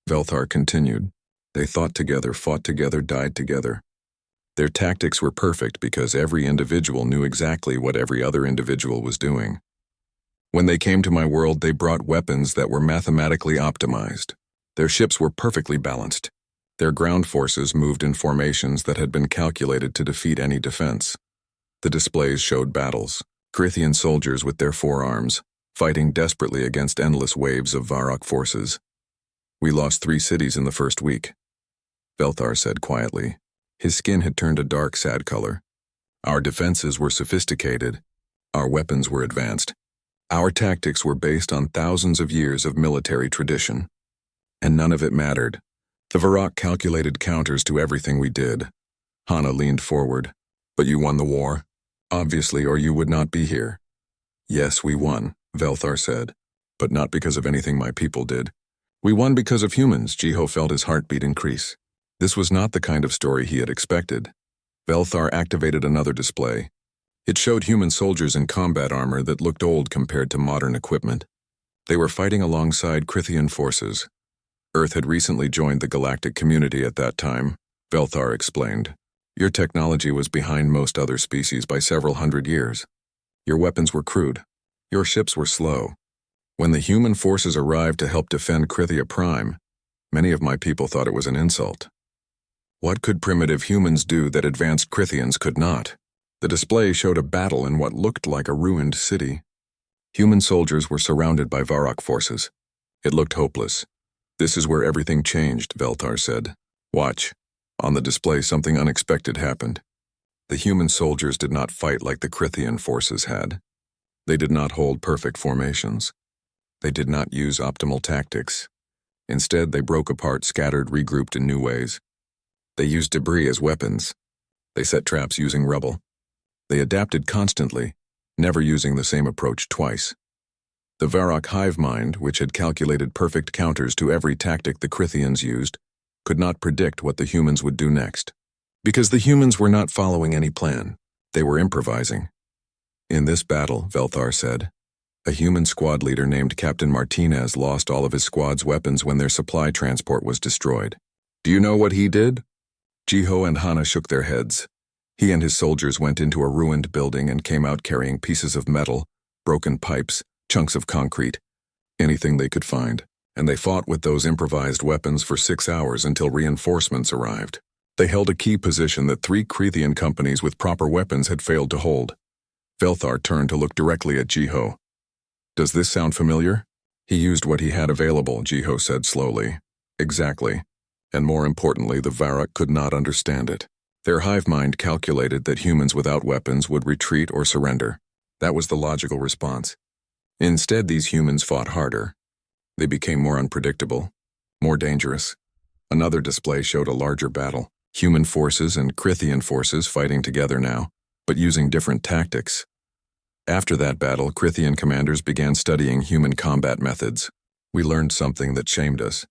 Velthar continued. "They thought together, fought together, died together. Their tactics were perfect because every individual knew exactly what every other individual was doing. When they came to my world, they brought weapons that were mathematically optimized. Their ships were perfectly balanced. Their ground forces moved in formations that had been calculated to defeat any defense. The displays showed battles, Krithian soldiers with their forearms, fighting desperately against endless waves of Varrock forces. We lost 3 cities in the first week," Velthar said quietly. His skin had turned a dark, sad color. "Our defenses were sophisticated. Our weapons were advanced. Our tactics were based on thousands of years of military tradition. And none of it mattered. The Varrock calculated counters to everything we did." Hana leaned forward. "But you won the war, obviously, or you would not be here." "Yes, we won," Velthar said, "but not because of anything my people did. We won because of humans." Jiho felt his heartbeat increase. This was not the kind of story he had expected. Velthar activated another display. It showed human soldiers in combat armor that looked old compared to modern equipment. They were fighting alongside Krithian forces. Earth had recently joined the galactic community at that time, Velthar explained. "Your technology was behind most other species by several hundred years. Your weapons were crude. Your ships were slow. When the human forces arrived to help defend Krithia Prime, many of my people thought it was an insult. What could primitive humans do that advanced Krithians could not?" The display showed a battle in what looked like a ruined city. Human soldiers were surrounded by Varrock forces. It looked hopeless. "This is where everything changed," Velthar said. "Watch." On the display, something unexpected happened. The human soldiers did not fight like the Krithian forces had. They did not hold perfect formations. They did not use optimal tactics. Instead, they broke apart, scattered, regrouped in new ways. They used debris as weapons. They set traps using rubble. They adapted constantly, never using the same approach twice. The Varrock hive mind, which had calculated perfect counters to every tactic the Krithians used, could not predict what the humans would do next. Because the humans were not following any plan, they were improvising. "In this battle," Velthar said, "a human squad leader named Captain Martinez lost all of his squad's weapons when their supply transport was destroyed. Do you know what he did?" Jiho and Hana shook their heads. He and his soldiers went into a ruined building and came out carrying pieces of metal, broken pipes, chunks of concrete, anything they could find, and they fought with those improvised weapons for 6 hours until reinforcements arrived. They held a key position that 3 Krithian companies with proper weapons had failed to hold. Velthar turned to look directly at Jiho. "Does this sound familiar?" "He used what he had available," Jiho said slowly. "Exactly. And more importantly, the Varrock could not understand it. Their hive mind calculated that humans without weapons would retreat or surrender. That was the logical response. Instead, these humans fought harder. They became more unpredictable, more dangerous. Another display showed a larger battle. Human forces and Krithian forces fighting together now, but using different tactics. After that battle, Krithian commanders began studying human combat methods. We learned something that shamed us.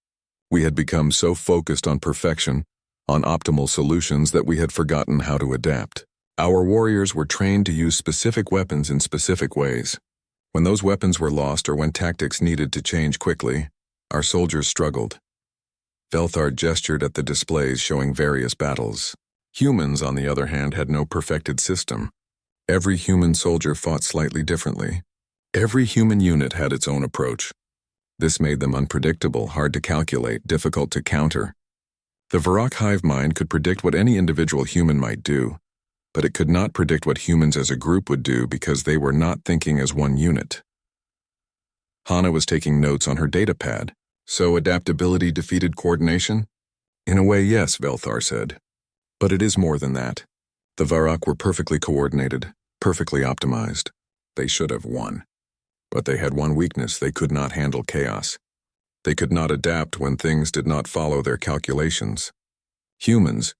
We had become so focused on perfection, on optimal solutions, that we had forgotten how to adapt. Our warriors were trained to use specific weapons in specific ways. When those weapons were lost or when tactics needed to change quickly, our soldiers struggled. Velthar gestured at the displays showing various battles. Humans, on the other hand, had no perfected system. Every human soldier fought slightly differently. Every human unit had its own approach. This made them unpredictable, hard to calculate, difficult to counter. The Varrock hive mind could predict what any individual human might do, but it could not predict what humans as a group would do because they were not thinking as one unit. Hana was taking notes on her data pad. So adaptability defeated coordination? In a way, yes, Velthar said. But it is more than that. The Varrock were perfectly coordinated, perfectly optimized. They should have won. But they had one weakness: they could not handle chaos. They could not adapt when things did not follow their calculations. Humans,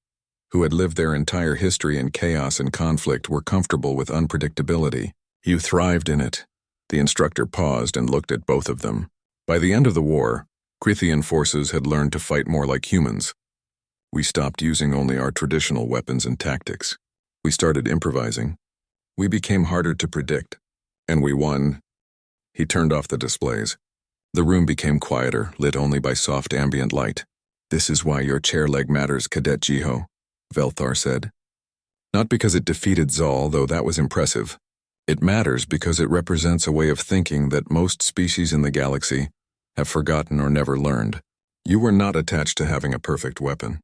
who had lived their entire history in chaos and conflict, were comfortable with unpredictability. You thrived in it. The instructor paused and looked at both of them. By the end of the war, Krithian forces had learned to fight more like humans. We stopped using only our traditional weapons and tactics. We started improvising. We became harder to predict. And we won. He turned off the displays. The room became quieter, lit only by soft ambient light. "This is why your chair leg matters, Cadet Jiho," Velthar said. "Not because it defeated Zal, though that was impressive. It matters because it represents a way of thinking that most species in the galaxy have forgotten or never learned. You were not attached to having a perfect weapon.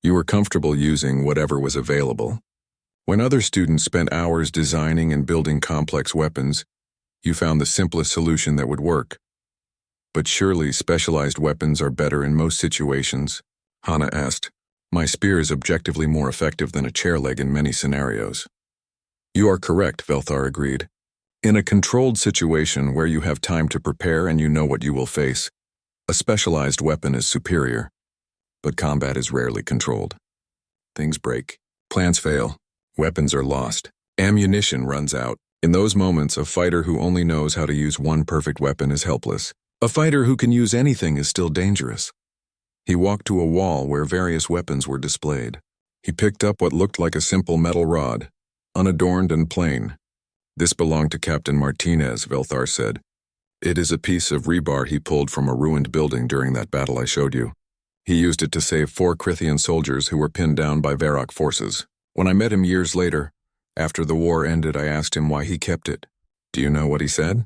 You were comfortable using whatever was available. When other students spent hours designing and building complex weapons, you found the simplest solution that would work. But surely specialized weapons are better in most situations?" Hana asked. "My spear is objectively more effective than a chair leg in many scenarios." "You are correct," Velthar agreed. "In a controlled situation where you have time to prepare and you know what you will face, a specialized weapon is superior. But combat is rarely controlled. Things break. Plans fail. Weapons are lost. Ammunition runs out. In those moments, a fighter who only knows how to use one perfect weapon is helpless. A fighter who can use anything is still dangerous." He walked to a wall where various weapons were displayed. He picked up what looked like a simple metal rod, unadorned and plain. "This belonged to Captain Martinez," Velthar said. "It is a piece of rebar he pulled from a ruined building during that battle I showed you. He used it to save 4 Krithian soldiers who were pinned down by Varrock forces. When I met him years later, after the war ended, I asked him why he kept it. Do you know what he said?"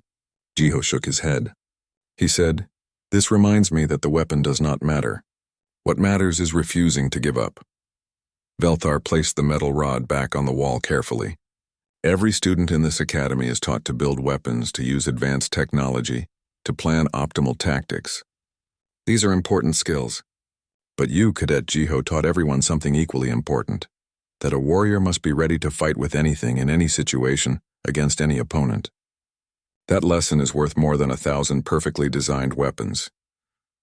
Jiho shook his head. He said, "This reminds me that the weapon does not matter. What matters is refusing to give up." Velthar placed the metal rod back on the wall carefully. "Every student in this academy is taught to build weapons, to use advanced technology, to plan optimal tactics. These are important skills. But you, Cadet Jiho, taught everyone something equally important: that a warrior must be ready to fight with anything in any situation, against any opponent. That lesson is worth more than 1,000 perfectly designed weapons."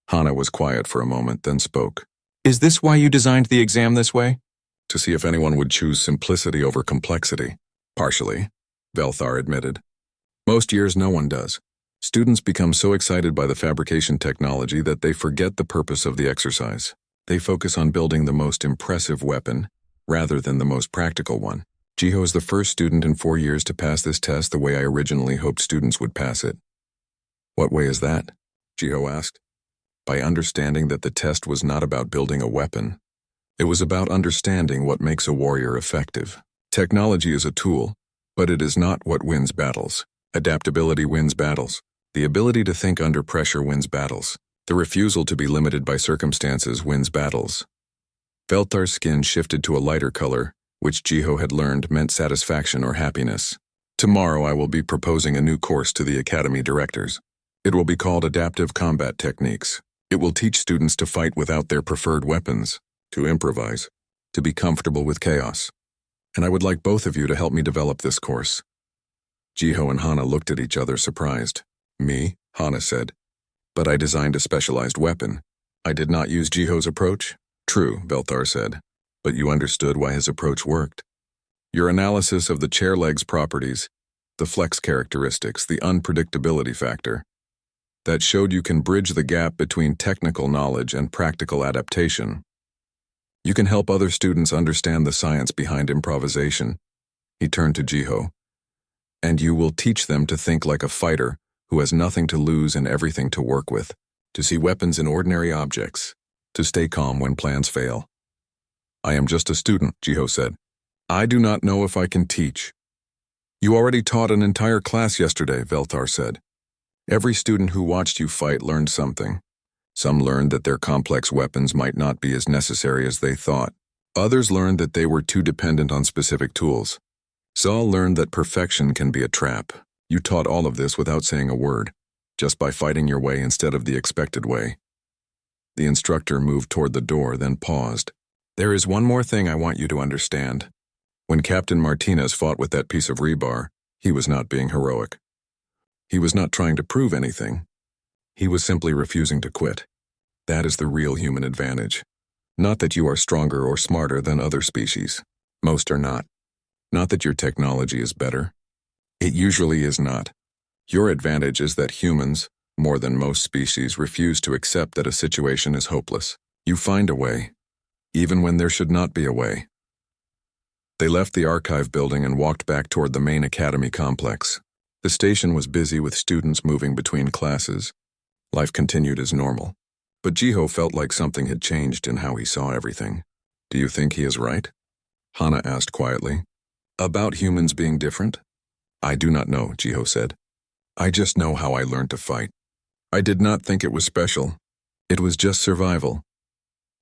Hana was quiet for a moment, then spoke. "Is this why you designed the exam this way?" "To see if anyone would choose simplicity over complexity." "Partially," Velthar admitted. "Most years no one does. Students become so excited by the fabrication technology that they forget the purpose of the exercise. They focus on building the most impressive weapon, rather than the most practical one. Jiho is the first student in 4 years to pass this test the way I originally hoped students would pass it." "What way is that?" Jiho asked. "By understanding that the test was not about building a weapon. It was about understanding what makes a warrior effective. Technology is a tool, but it is not what wins battles. Adaptability wins battles. The ability to think under pressure wins battles. The refusal to be limited by circumstances wins battles." Velthar's skin shifted to a lighter color, which Jiho had learned meant satisfaction or happiness. "Tomorrow I will be proposing a new course to the academy directors. It will be called Adaptive Combat Techniques. It will teach students to fight without their preferred weapons, to improvise, to be comfortable with chaos. And I would like both of you to help me develop this course." Jiho and Hana looked at each other surprised. "Me?" Hana said. "But I designed a specialized weapon. I did not use Jiho's approach." "True," Velthar said. but you understood why his approach worked. Your analysis of the chair leg's properties, the flex characteristics, the unpredictability factor, that showed you can bridge the gap between technical knowledge and practical adaptation. You can help other students understand the science behind improvisation. He turned to Jiho. And you will teach them to think like a fighter who has nothing to lose and everything to work with, to see weapons in ordinary objects, to stay calm when plans fail. I am just a student, Jiho said. I do not know if I can teach. You already taught an entire class yesterday, Velthar said. Every student who watched you fight learned something. Some learned that their complex weapons might not be as necessary as they thought. Others learned that they were too dependent on specific tools. Saul learned that perfection can be a trap. You taught all of this without saying a word, just by fighting your way instead of the expected way. The instructor moved toward the door, then paused. There is one more thing I want you to understand. When Captain Martinez fought with that piece of rebar, he was not being heroic. He was not trying to prove anything. He was simply refusing to quit. That is the real human advantage. Not that you are stronger or smarter than other species. Most are not. Not that your technology is better. It usually is not. Your advantage is that humans, more than most species, refuse to accept that a situation is hopeless. You find a way, even when there should not be a way. They left the archive building and walked back toward the main academy complex. The station was busy with students moving between classes. Life continued as normal. But Jiho felt like something had changed in how he saw everything. Do you think he is right? Hana asked quietly. About humans being different? I do not know, Jiho said. I just know how I learned to fight. I did not think it was special. It was just survival.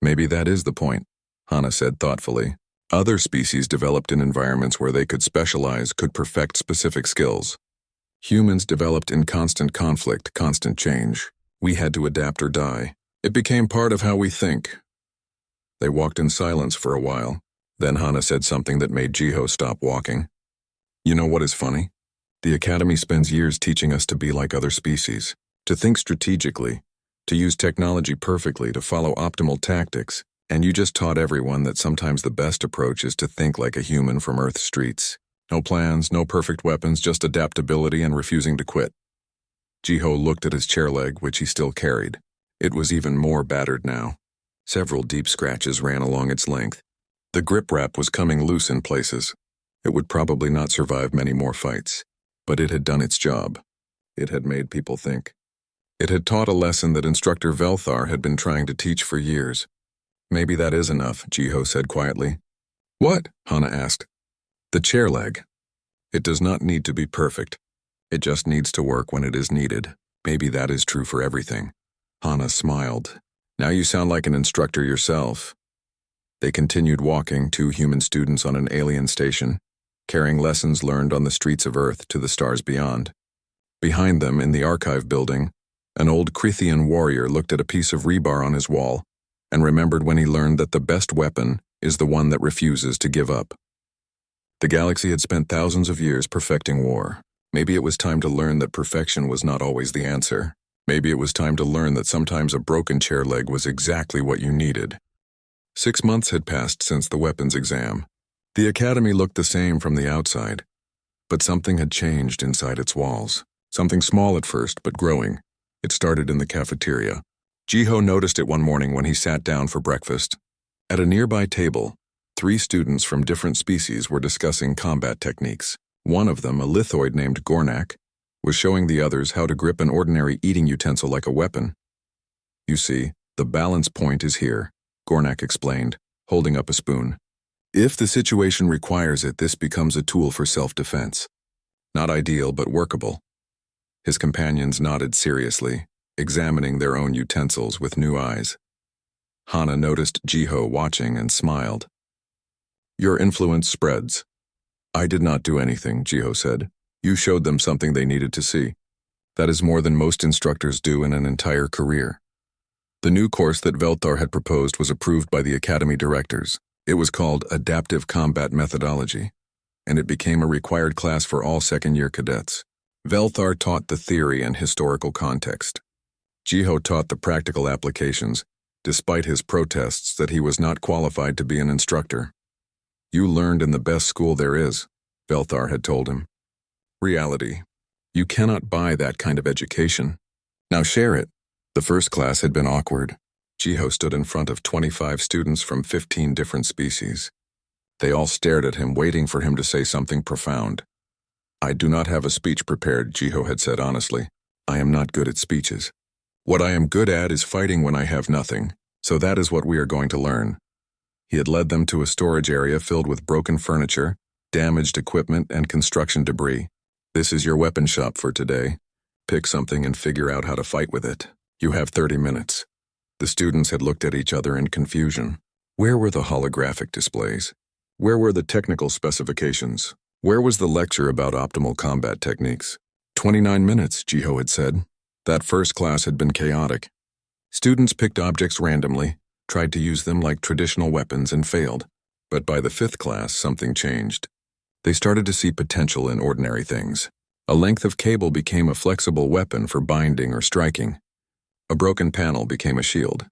Maybe that is the point, Hana said thoughtfully. Other species developed in environments where they could specialize, could perfect specific skills. Humans developed in constant conflict, constant change. We had to adapt or die. It became part of how we think. They walked in silence for a while. Then Hana said something that made Jiho stop walking. You know what is funny? The Academy spends years teaching us to be like other species, to think strategically, to use technology perfectly, to follow optimal tactics, and you just taught everyone that sometimes the best approach is to think like a human from Earth's streets. No plans, no perfect weapons, just adaptability and refusing to quit. Jiho looked at his chair leg, which he still carried. It was even more battered now. Several deep scratches ran along its length. The grip wrap was coming loose in places. It would probably not survive many more fights. But it had done its job. It had made people think. It had taught a lesson that Instructor Velthar had been trying to teach for years. Maybe that is enough, Jiho said quietly. What? Hana asked. The chair leg. It does not need to be perfect. It just needs to work when it is needed. Maybe that is true for everything. Hana smiled. Now you sound like an instructor yourself. They continued walking, two human students on an alien station, carrying lessons learned on the streets of Earth to the stars beyond. Behind them, in the archive building, an old Krithian warrior looked at a piece of rebar on his wall and remembered when he learned that the best weapon is the one that refuses to give up. The galaxy had spent thousands of years perfecting war. Maybe it was time to learn that perfection was not always the answer. Maybe it was time to learn that sometimes a broken chair leg was exactly what you needed. 6 months had passed since the weapons exam. The academy looked the same from the outside, but something had changed inside its walls. Something small at first, but growing. It started in the cafeteria. Jiho noticed it one morning when he sat down for breakfast. At a nearby table, 3 students from different species were discussing combat techniques. One of them, a lithoid named Gornak, was showing the others how to grip an ordinary eating utensil like a weapon. You see, the balance point is here, Gornak explained, holding up a spoon. If the situation requires it, this becomes a tool for self-defense. Not ideal, but workable. His companions nodded seriously, examining their own utensils with new eyes. Hana noticed Jiho watching and smiled. Your influence spreads. I did not do anything, Jiho said. You showed them something they needed to see. That is more than most instructors do in an entire career. The new course that Velthar had proposed was approved by the Academy directors. It was called Adaptive Combat Methodology, and it became a required class for all second-year cadets. Velthar taught the theory and historical context. Jiho taught the practical applications, despite his protests that he was not qualified to be an instructor. You learned in the best school there is, Velthar had told him. Reality. You cannot buy that kind of education. Now share it. The first class had been awkward. Jiho stood in front of 25 students from 15 different species. They all stared at him, waiting for him to say something profound. I do not have a speech prepared, Jiho had said honestly. I am not good at speeches. What I am good at is fighting when I have nothing, so that is what we are going to learn. He had led them to a storage area filled with broken furniture, damaged equipment, and construction debris. This is your weapon shop for today. Pick something and figure out how to fight with it. You have 30 minutes. The students had looked at each other in confusion. Where were the holographic displays? Where were the technical specifications? Where was the lecture about optimal combat techniques? 29 minutes, Jiho had said. That first class had been chaotic. Students picked objects randomly, tried to use them like traditional weapons and failed. But by the fifth class, something changed. They started to see potential in ordinary things. A length of cable became a flexible weapon for binding or striking. A broken panel became a shield.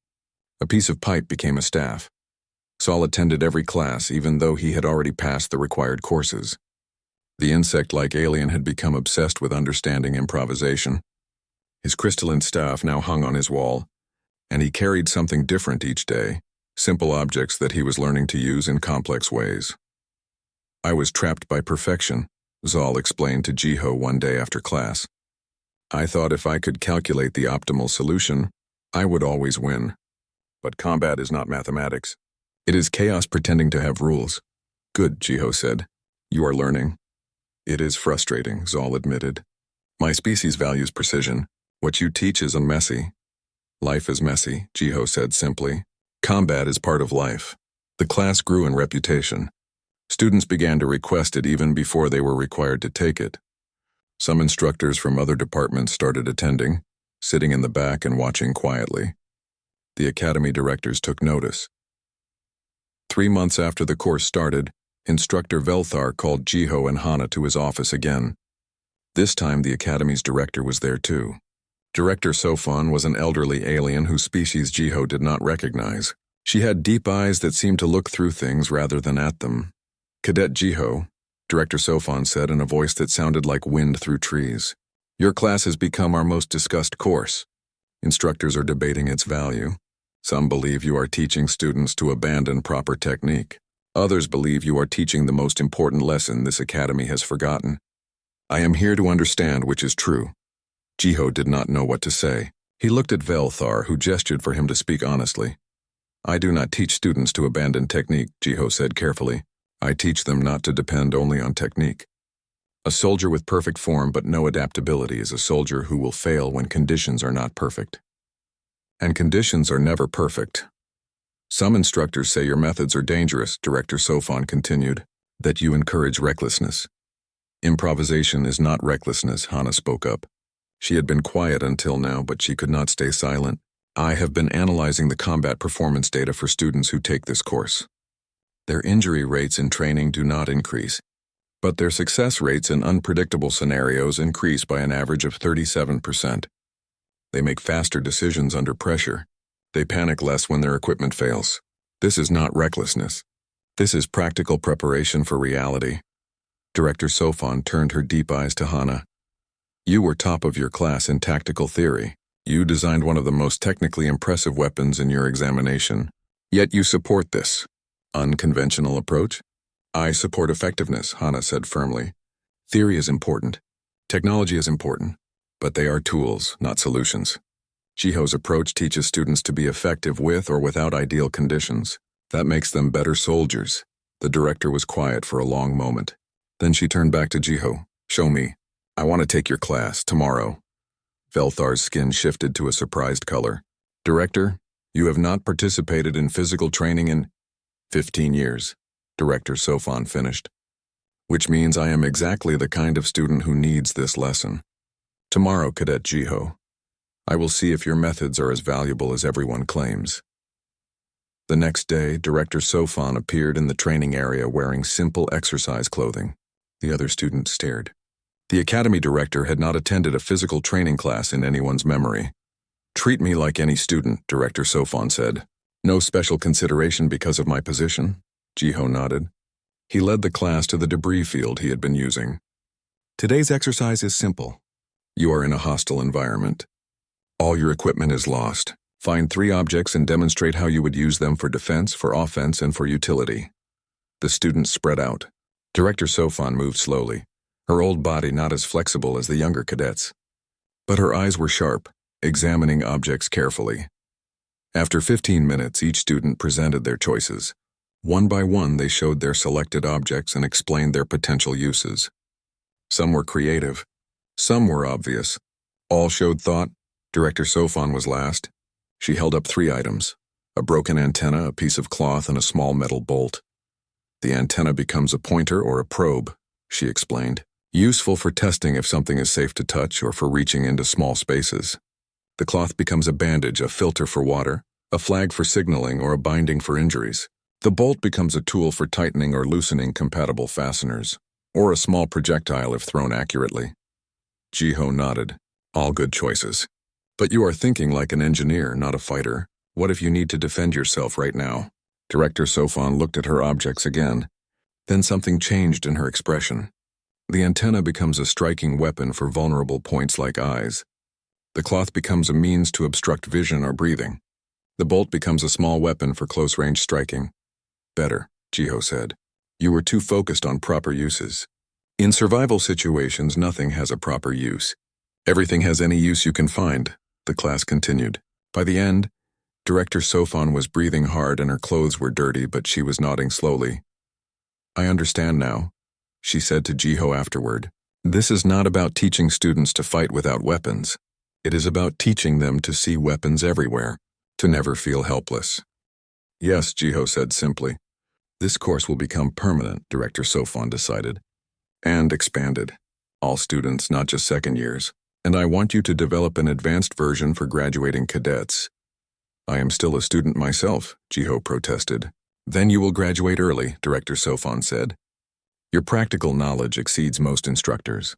A piece of pipe became a staff. Saul attended every class, even though he had already passed the required courses. The insect-like alien had become obsessed with understanding improvisation. His crystalline staff now hung on his wall, and he carried something different each day, simple objects that he was learning to use in complex ways. I was trapped by perfection, Zal explained to Jiho one day after class. I thought if I could calculate the optimal solution, I would always win. But combat is not mathematics. It is chaos pretending to have rules. Good, Jiho said. You are learning. It is frustrating, Zal admitted. My species values precision. What you teach is messy. Life is messy, Jiho said simply. Combat is part of life. The class grew in reputation. Students began to request it even before they were required to take it. Some instructors from other departments started attending, sitting in the back and watching quietly. The academy directors took notice. 3 months after the course started, Instructor Velthar called Jiho and Hana to his office again. This time the academy's director was there too. Director Sofan was an elderly alien whose species Jiho did not recognize. She had deep eyes that seemed to look through things rather than at them. Cadet Jiho, Director Sofan said in a voice that sounded like wind through trees. Your class has become our most discussed course. Instructors are debating its value. Some believe you are teaching students to abandon proper technique. Others believe you are teaching the most important lesson this academy has forgotten. I am here to understand which is true. Jiho did not know what to say. He looked at Velthar, who gestured for him to speak honestly. I do not teach students to abandon technique, Jiho said carefully. I teach them not to depend only on technique. A soldier with perfect form but no adaptability is a soldier who will fail when conditions are not perfect. And conditions are never perfect. Some instructors say your methods are dangerous, Director Sofan continued, that you encourage recklessness. Improvisation is not recklessness, Hana spoke up. She had been quiet until now, but she could not stay silent. I have been analyzing the combat performance data for students who take this course. Their injury rates in training do not increase, but their success rates in unpredictable scenarios increase by an average of 37%. They make faster decisions under pressure. They panic less when their equipment fails. This is not recklessness. This is practical preparation for reality. Director Sofan turned her deep eyes to Hana. You were top of your class in tactical theory. You designed one of the most technically impressive weapons in your examination. Yet you support this unconventional approach? I support effectiveness, Hana said firmly. Theory is important. Technology is important. But they are tools, not solutions. Jiho's approach teaches students to be effective with or without ideal conditions. That makes them better soldiers. The director was quiet for a long moment. Then she turned back to Jiho. Show me. I want to take your class, tomorrow. Velthar's skin shifted to a surprised color. Director, you have not participated in physical training in 15 years, Director Sofan finished. Which means I am exactly the kind of student who needs this lesson. Tomorrow, Cadet Jiho. I will see if your methods are as valuable as everyone claims. The next day, Director Sofan appeared in the training area wearing simple exercise clothing. The other students stared. The academy director had not attended a physical training class in anyone's memory. Treat me like any student, Director Sofon said. No special consideration because of my position? Jiho nodded. He led the class to the debris field he had been using. Today's exercise is simple. You are in a hostile environment. All your equipment is lost. Find 3 objects and demonstrate how you would use them for defense, for offense, and for utility. The students spread out. Director Sofon moved slowly, her old body not as flexible as the younger cadets. But her eyes were sharp, examining objects carefully. After 15 minutes, each student presented their choices. One by one, they showed their selected objects and explained their potential uses. Some were creative. Some were obvious. All showed thought. Director Sofon was last. She held up 3 items: a broken antenna, a piece of cloth, and a small metal bolt. The antenna becomes a pointer or a probe, she explained, useful for testing if something is safe to touch or for reaching into small spaces. The cloth becomes a bandage, a filter for water, a flag for signaling, or a binding for injuries. The bolt becomes a tool for tightening or loosening compatible fasteners, or a small projectile if thrown accurately. Jiho nodded. All good choices. But you are thinking like an engineer, not a fighter. What if you need to defend yourself right now? Director Sofon looked at her objects again. Then something changed in her expression. The antenna becomes a striking weapon for vulnerable points like eyes. The cloth becomes a means to obstruct vision or breathing. The bolt becomes a small weapon for close-range striking. Better, Jiho said. You were too focused on proper uses. In survival situations, nothing has a proper use. Everything has any use you can find, the class continued. By the end, Director Sofon was breathing hard and her clothes were dirty, but she was nodding slowly. I understand now, she said to Jiho afterward. This is not about teaching students to fight without weapons. It is about teaching them to see weapons everywhere, to never feel helpless. Yes, Jiho said simply. This course will become permanent, Director Sofon decided. And expanded. All students, not just second years. And I want you to develop an advanced version for graduating cadets. I am still a student myself, Jiho protested. Then you will graduate early, Director Sofon said. Your practical knowledge exceeds most instructors.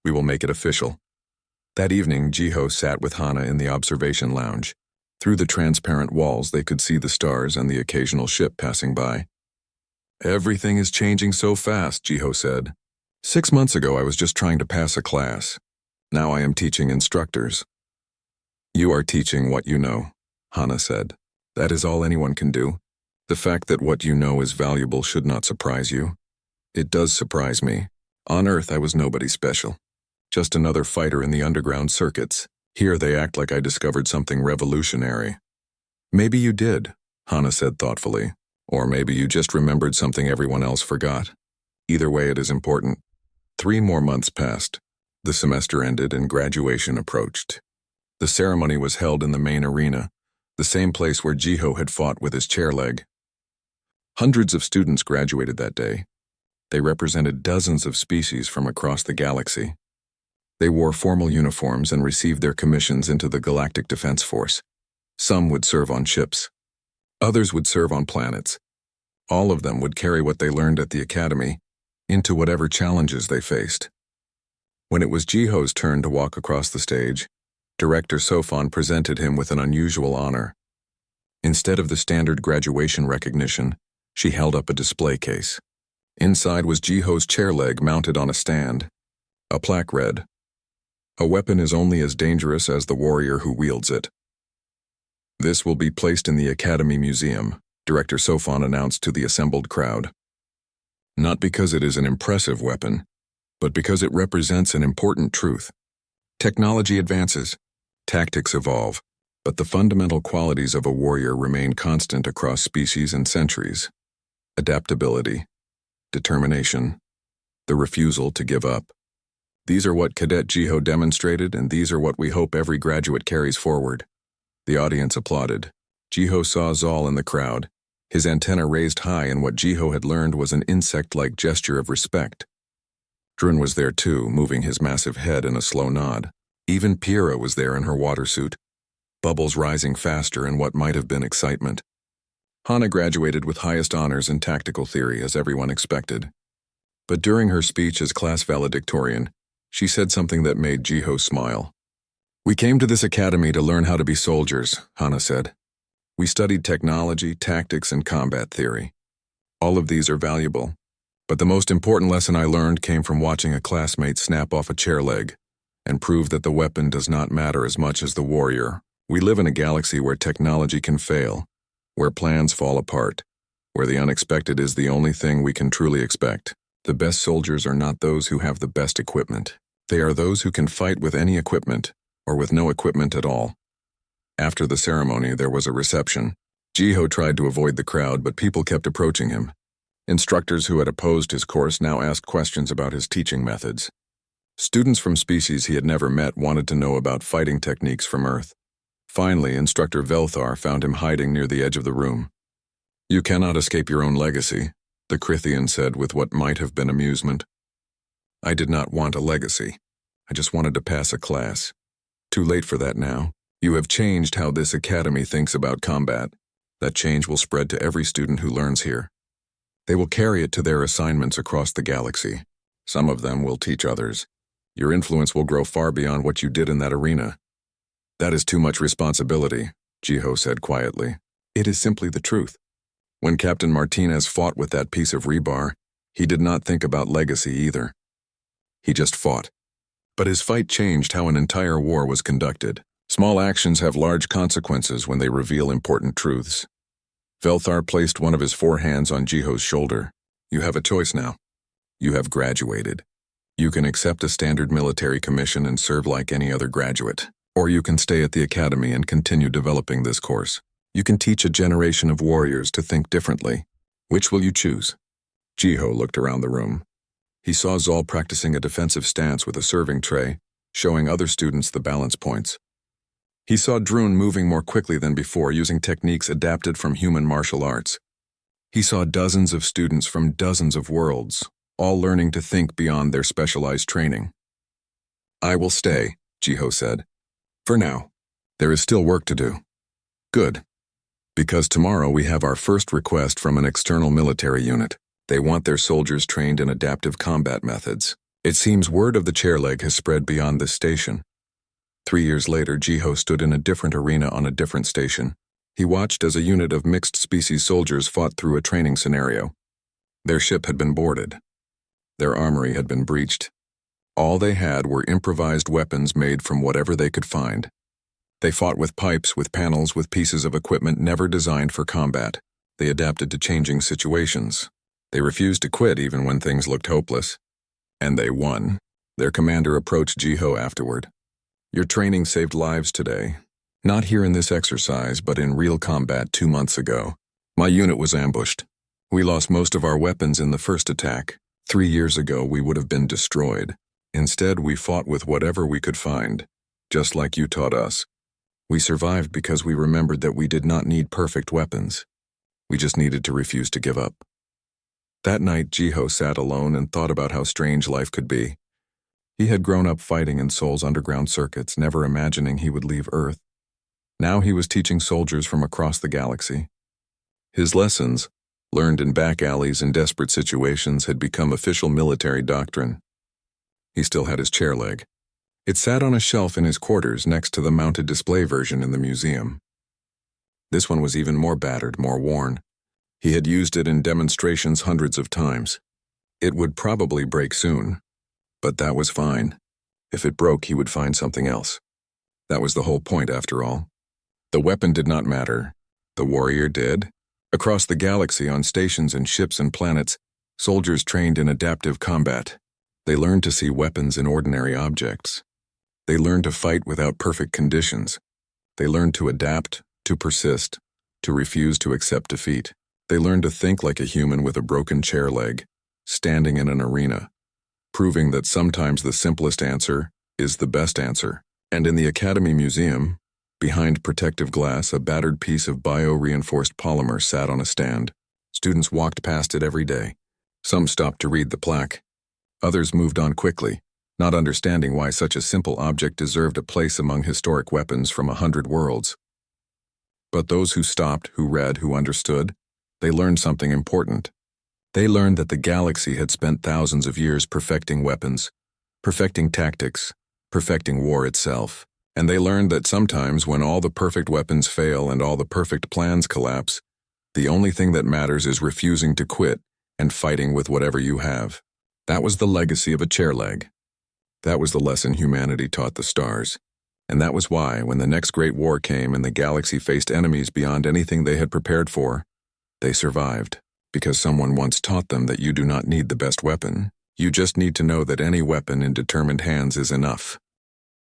We will make it official. That evening, Jiho sat with Hana in the observation lounge. Through the transparent walls, they could see the stars and the occasional ship passing by. Everything is changing so fast, Jiho said. 6 months ago, I was just trying to pass a class. Now I am teaching instructors. You are teaching what you know, Hana said. That is all anyone can do. The fact that what you know is valuable should not surprise you. It does surprise me. On Earth, I was nobody special. Just another fighter in the underground circuits. Here they act like I discovered something revolutionary. Maybe you did, Hana said thoughtfully. Or maybe you just remembered something everyone else forgot. Either way, it is important. 3 more months passed. The semester ended and graduation approached. The ceremony was held in the main arena, the same place where Jiho had fought with his chair leg. Hundreds of students graduated that day. They represented dozens of species from across the galaxy. They wore formal uniforms and received their commissions into the Galactic Defense Force. Some would serve on ships. Others would serve on planets. All of them would carry what they learned at the academy into whatever challenges they faced. When it was Jiho's turn to walk across the stage, Director Sofon presented him with an unusual honor. Instead of the standard graduation recognition, she held up a display case. Inside was Jiho's chair leg mounted on a stand. A plaque read, "A weapon is only as dangerous as the warrior who wields it." This will be placed in the Academy Museum, Director Sofon announced to the assembled crowd. Not because it is an impressive weapon, but because it represents an important truth. Technology advances, tactics evolve, but the fundamental qualities of a warrior remain constant across species and centuries. Adaptability, determination, the refusal to give up. These are what Cadet Jiho demonstrated, and these are what we hope every graduate carries forward. The audience applauded. Jiho saw Zal in the crowd, his antenna raised high, and what Jiho had learned was an insect-like gesture of respect. Drun was there too, moving his massive head in a slow nod. Even Pyrrha was there in her water suit, bubbles rising faster in what might have been excitement. Hana graduated with highest honors in tactical theory, as everyone expected. But during her speech as class valedictorian, she said something that made Jiho smile. We came to this academy to learn how to be soldiers, Hannah said. We studied technology, tactics, and combat theory. All of these are valuable, but the most important lesson I learned came from watching a classmate snap off a chair leg and prove that the weapon does not matter as much as the warrior. We live in a galaxy where technology can fail, where plans fall apart, where the unexpected is the only thing we can truly expect. The best soldiers are not those who have the best equipment. They are those who can fight with any equipment, or with no equipment at all. After the ceremony, there was a reception. Jiho tried to avoid the crowd, but people kept approaching him. Instructors who had opposed his course now asked questions about his teaching methods. Students from species he had never met wanted to know about fighting techniques from Earth. Finally, Instructor Velthar found him hiding near the edge of the room. "You cannot escape your own legacy," the Crithian said with what might have been amusement. I did not want a legacy. I just wanted to pass a class. Too late for that now. You have changed how this academy thinks about combat. That change will spread to every student who learns here. They will carry it to their assignments across the galaxy. Some of them will teach others. Your influence will grow far beyond what you did in that arena. That is too much responsibility, Jiho said quietly. It is simply the truth. When Captain Martinez fought with that piece of rebar, he did not think about legacy either. He just fought. But his fight changed how an entire war was conducted. Small actions have large consequences when they reveal important truths. Velthar placed one of his forehands on Jiho's shoulder. You have a choice now. You have graduated. You can accept a standard military commission and serve like any other graduate. Or you can stay at the academy and continue developing this course. You can teach a generation of warriors to think differently. Which will you choose? Jiho looked around the room. He saw Zal practicing a defensive stance with a serving tray, showing other students the balance points. He saw Droon moving more quickly than before, using techniques adapted from human martial arts. He saw dozens of students from dozens of worlds, all learning to think beyond their specialized training. I will stay, Jiho said. For now. There is still work to do. Good. Because tomorrow we have our first request from an external military unit. They want their soldiers trained in adaptive combat methods. It seems word of the chair leg has spread beyond this station. 3 years later, Jiho stood in a different arena on a different station. He watched as a unit of mixed-species soldiers fought through a training scenario. Their ship had been boarded. Their armory had been breached. All they had were improvised weapons made from whatever they could find. They fought with pipes, with panels, with pieces of equipment never designed for combat. They adapted to changing situations. They refused to quit even when things looked hopeless. And they won. Their commander approached Jiho afterward. Your training saved lives today. Not here in this exercise, but in real combat 2 months ago. My unit was ambushed. We lost most of our weapons in the first attack. 3 years ago, we would have been destroyed. Instead, we fought with whatever we could find, just like you taught us. We survived because we remembered that we did not need perfect weapons. We just needed to refuse to give up. That night, Jiho sat alone and thought about how strange life could be. He had grown up fighting in Sol's underground circuits, never imagining he would leave Earth. Now he was teaching soldiers from across the galaxy. His lessons, learned in back alleys in desperate situations, had become official military doctrine. He still had his chair leg. It sat on a shelf in his quarters next to the mounted display version in the museum. This one was even more battered, more worn. He had used it in demonstrations hundreds of times. It would probably break soon, but that was fine. If it broke, he would find something else. That was the whole point, after all. The weapon did not matter. The warrior did. Across the galaxy, on stations and ships and planets, soldiers trained in adaptive combat. They learned to see weapons in ordinary objects. They learned to fight without perfect conditions. They learned to adapt, to persist, to refuse to accept defeat. They learned to think like a human with a broken chair leg, standing in an arena, proving that sometimes the simplest answer is the best answer. And in the Academy Museum, behind protective glass, a battered piece of bio-reinforced polymer sat on a stand. Students walked past it every day. Some stopped to read the plaque. Others moved on quickly, not understanding why such a simple object deserved a place among historic weapons from 100 worlds. But those who stopped, who read, who understood, they learned something important. They learned that the galaxy had spent thousands of years perfecting weapons, perfecting tactics, perfecting war itself. And they learned that sometimes when all the perfect weapons fail and all the perfect plans collapse, the only thing that matters is refusing to quit and fighting with whatever you have. That was the legacy of a chair leg. That was the lesson humanity taught the stars. And that was why, when the next great war came and the galaxy faced enemies beyond anything they had prepared for, they survived. Because someone once taught them that you do not need the best weapon. You just need to know that any weapon in determined hands is enough.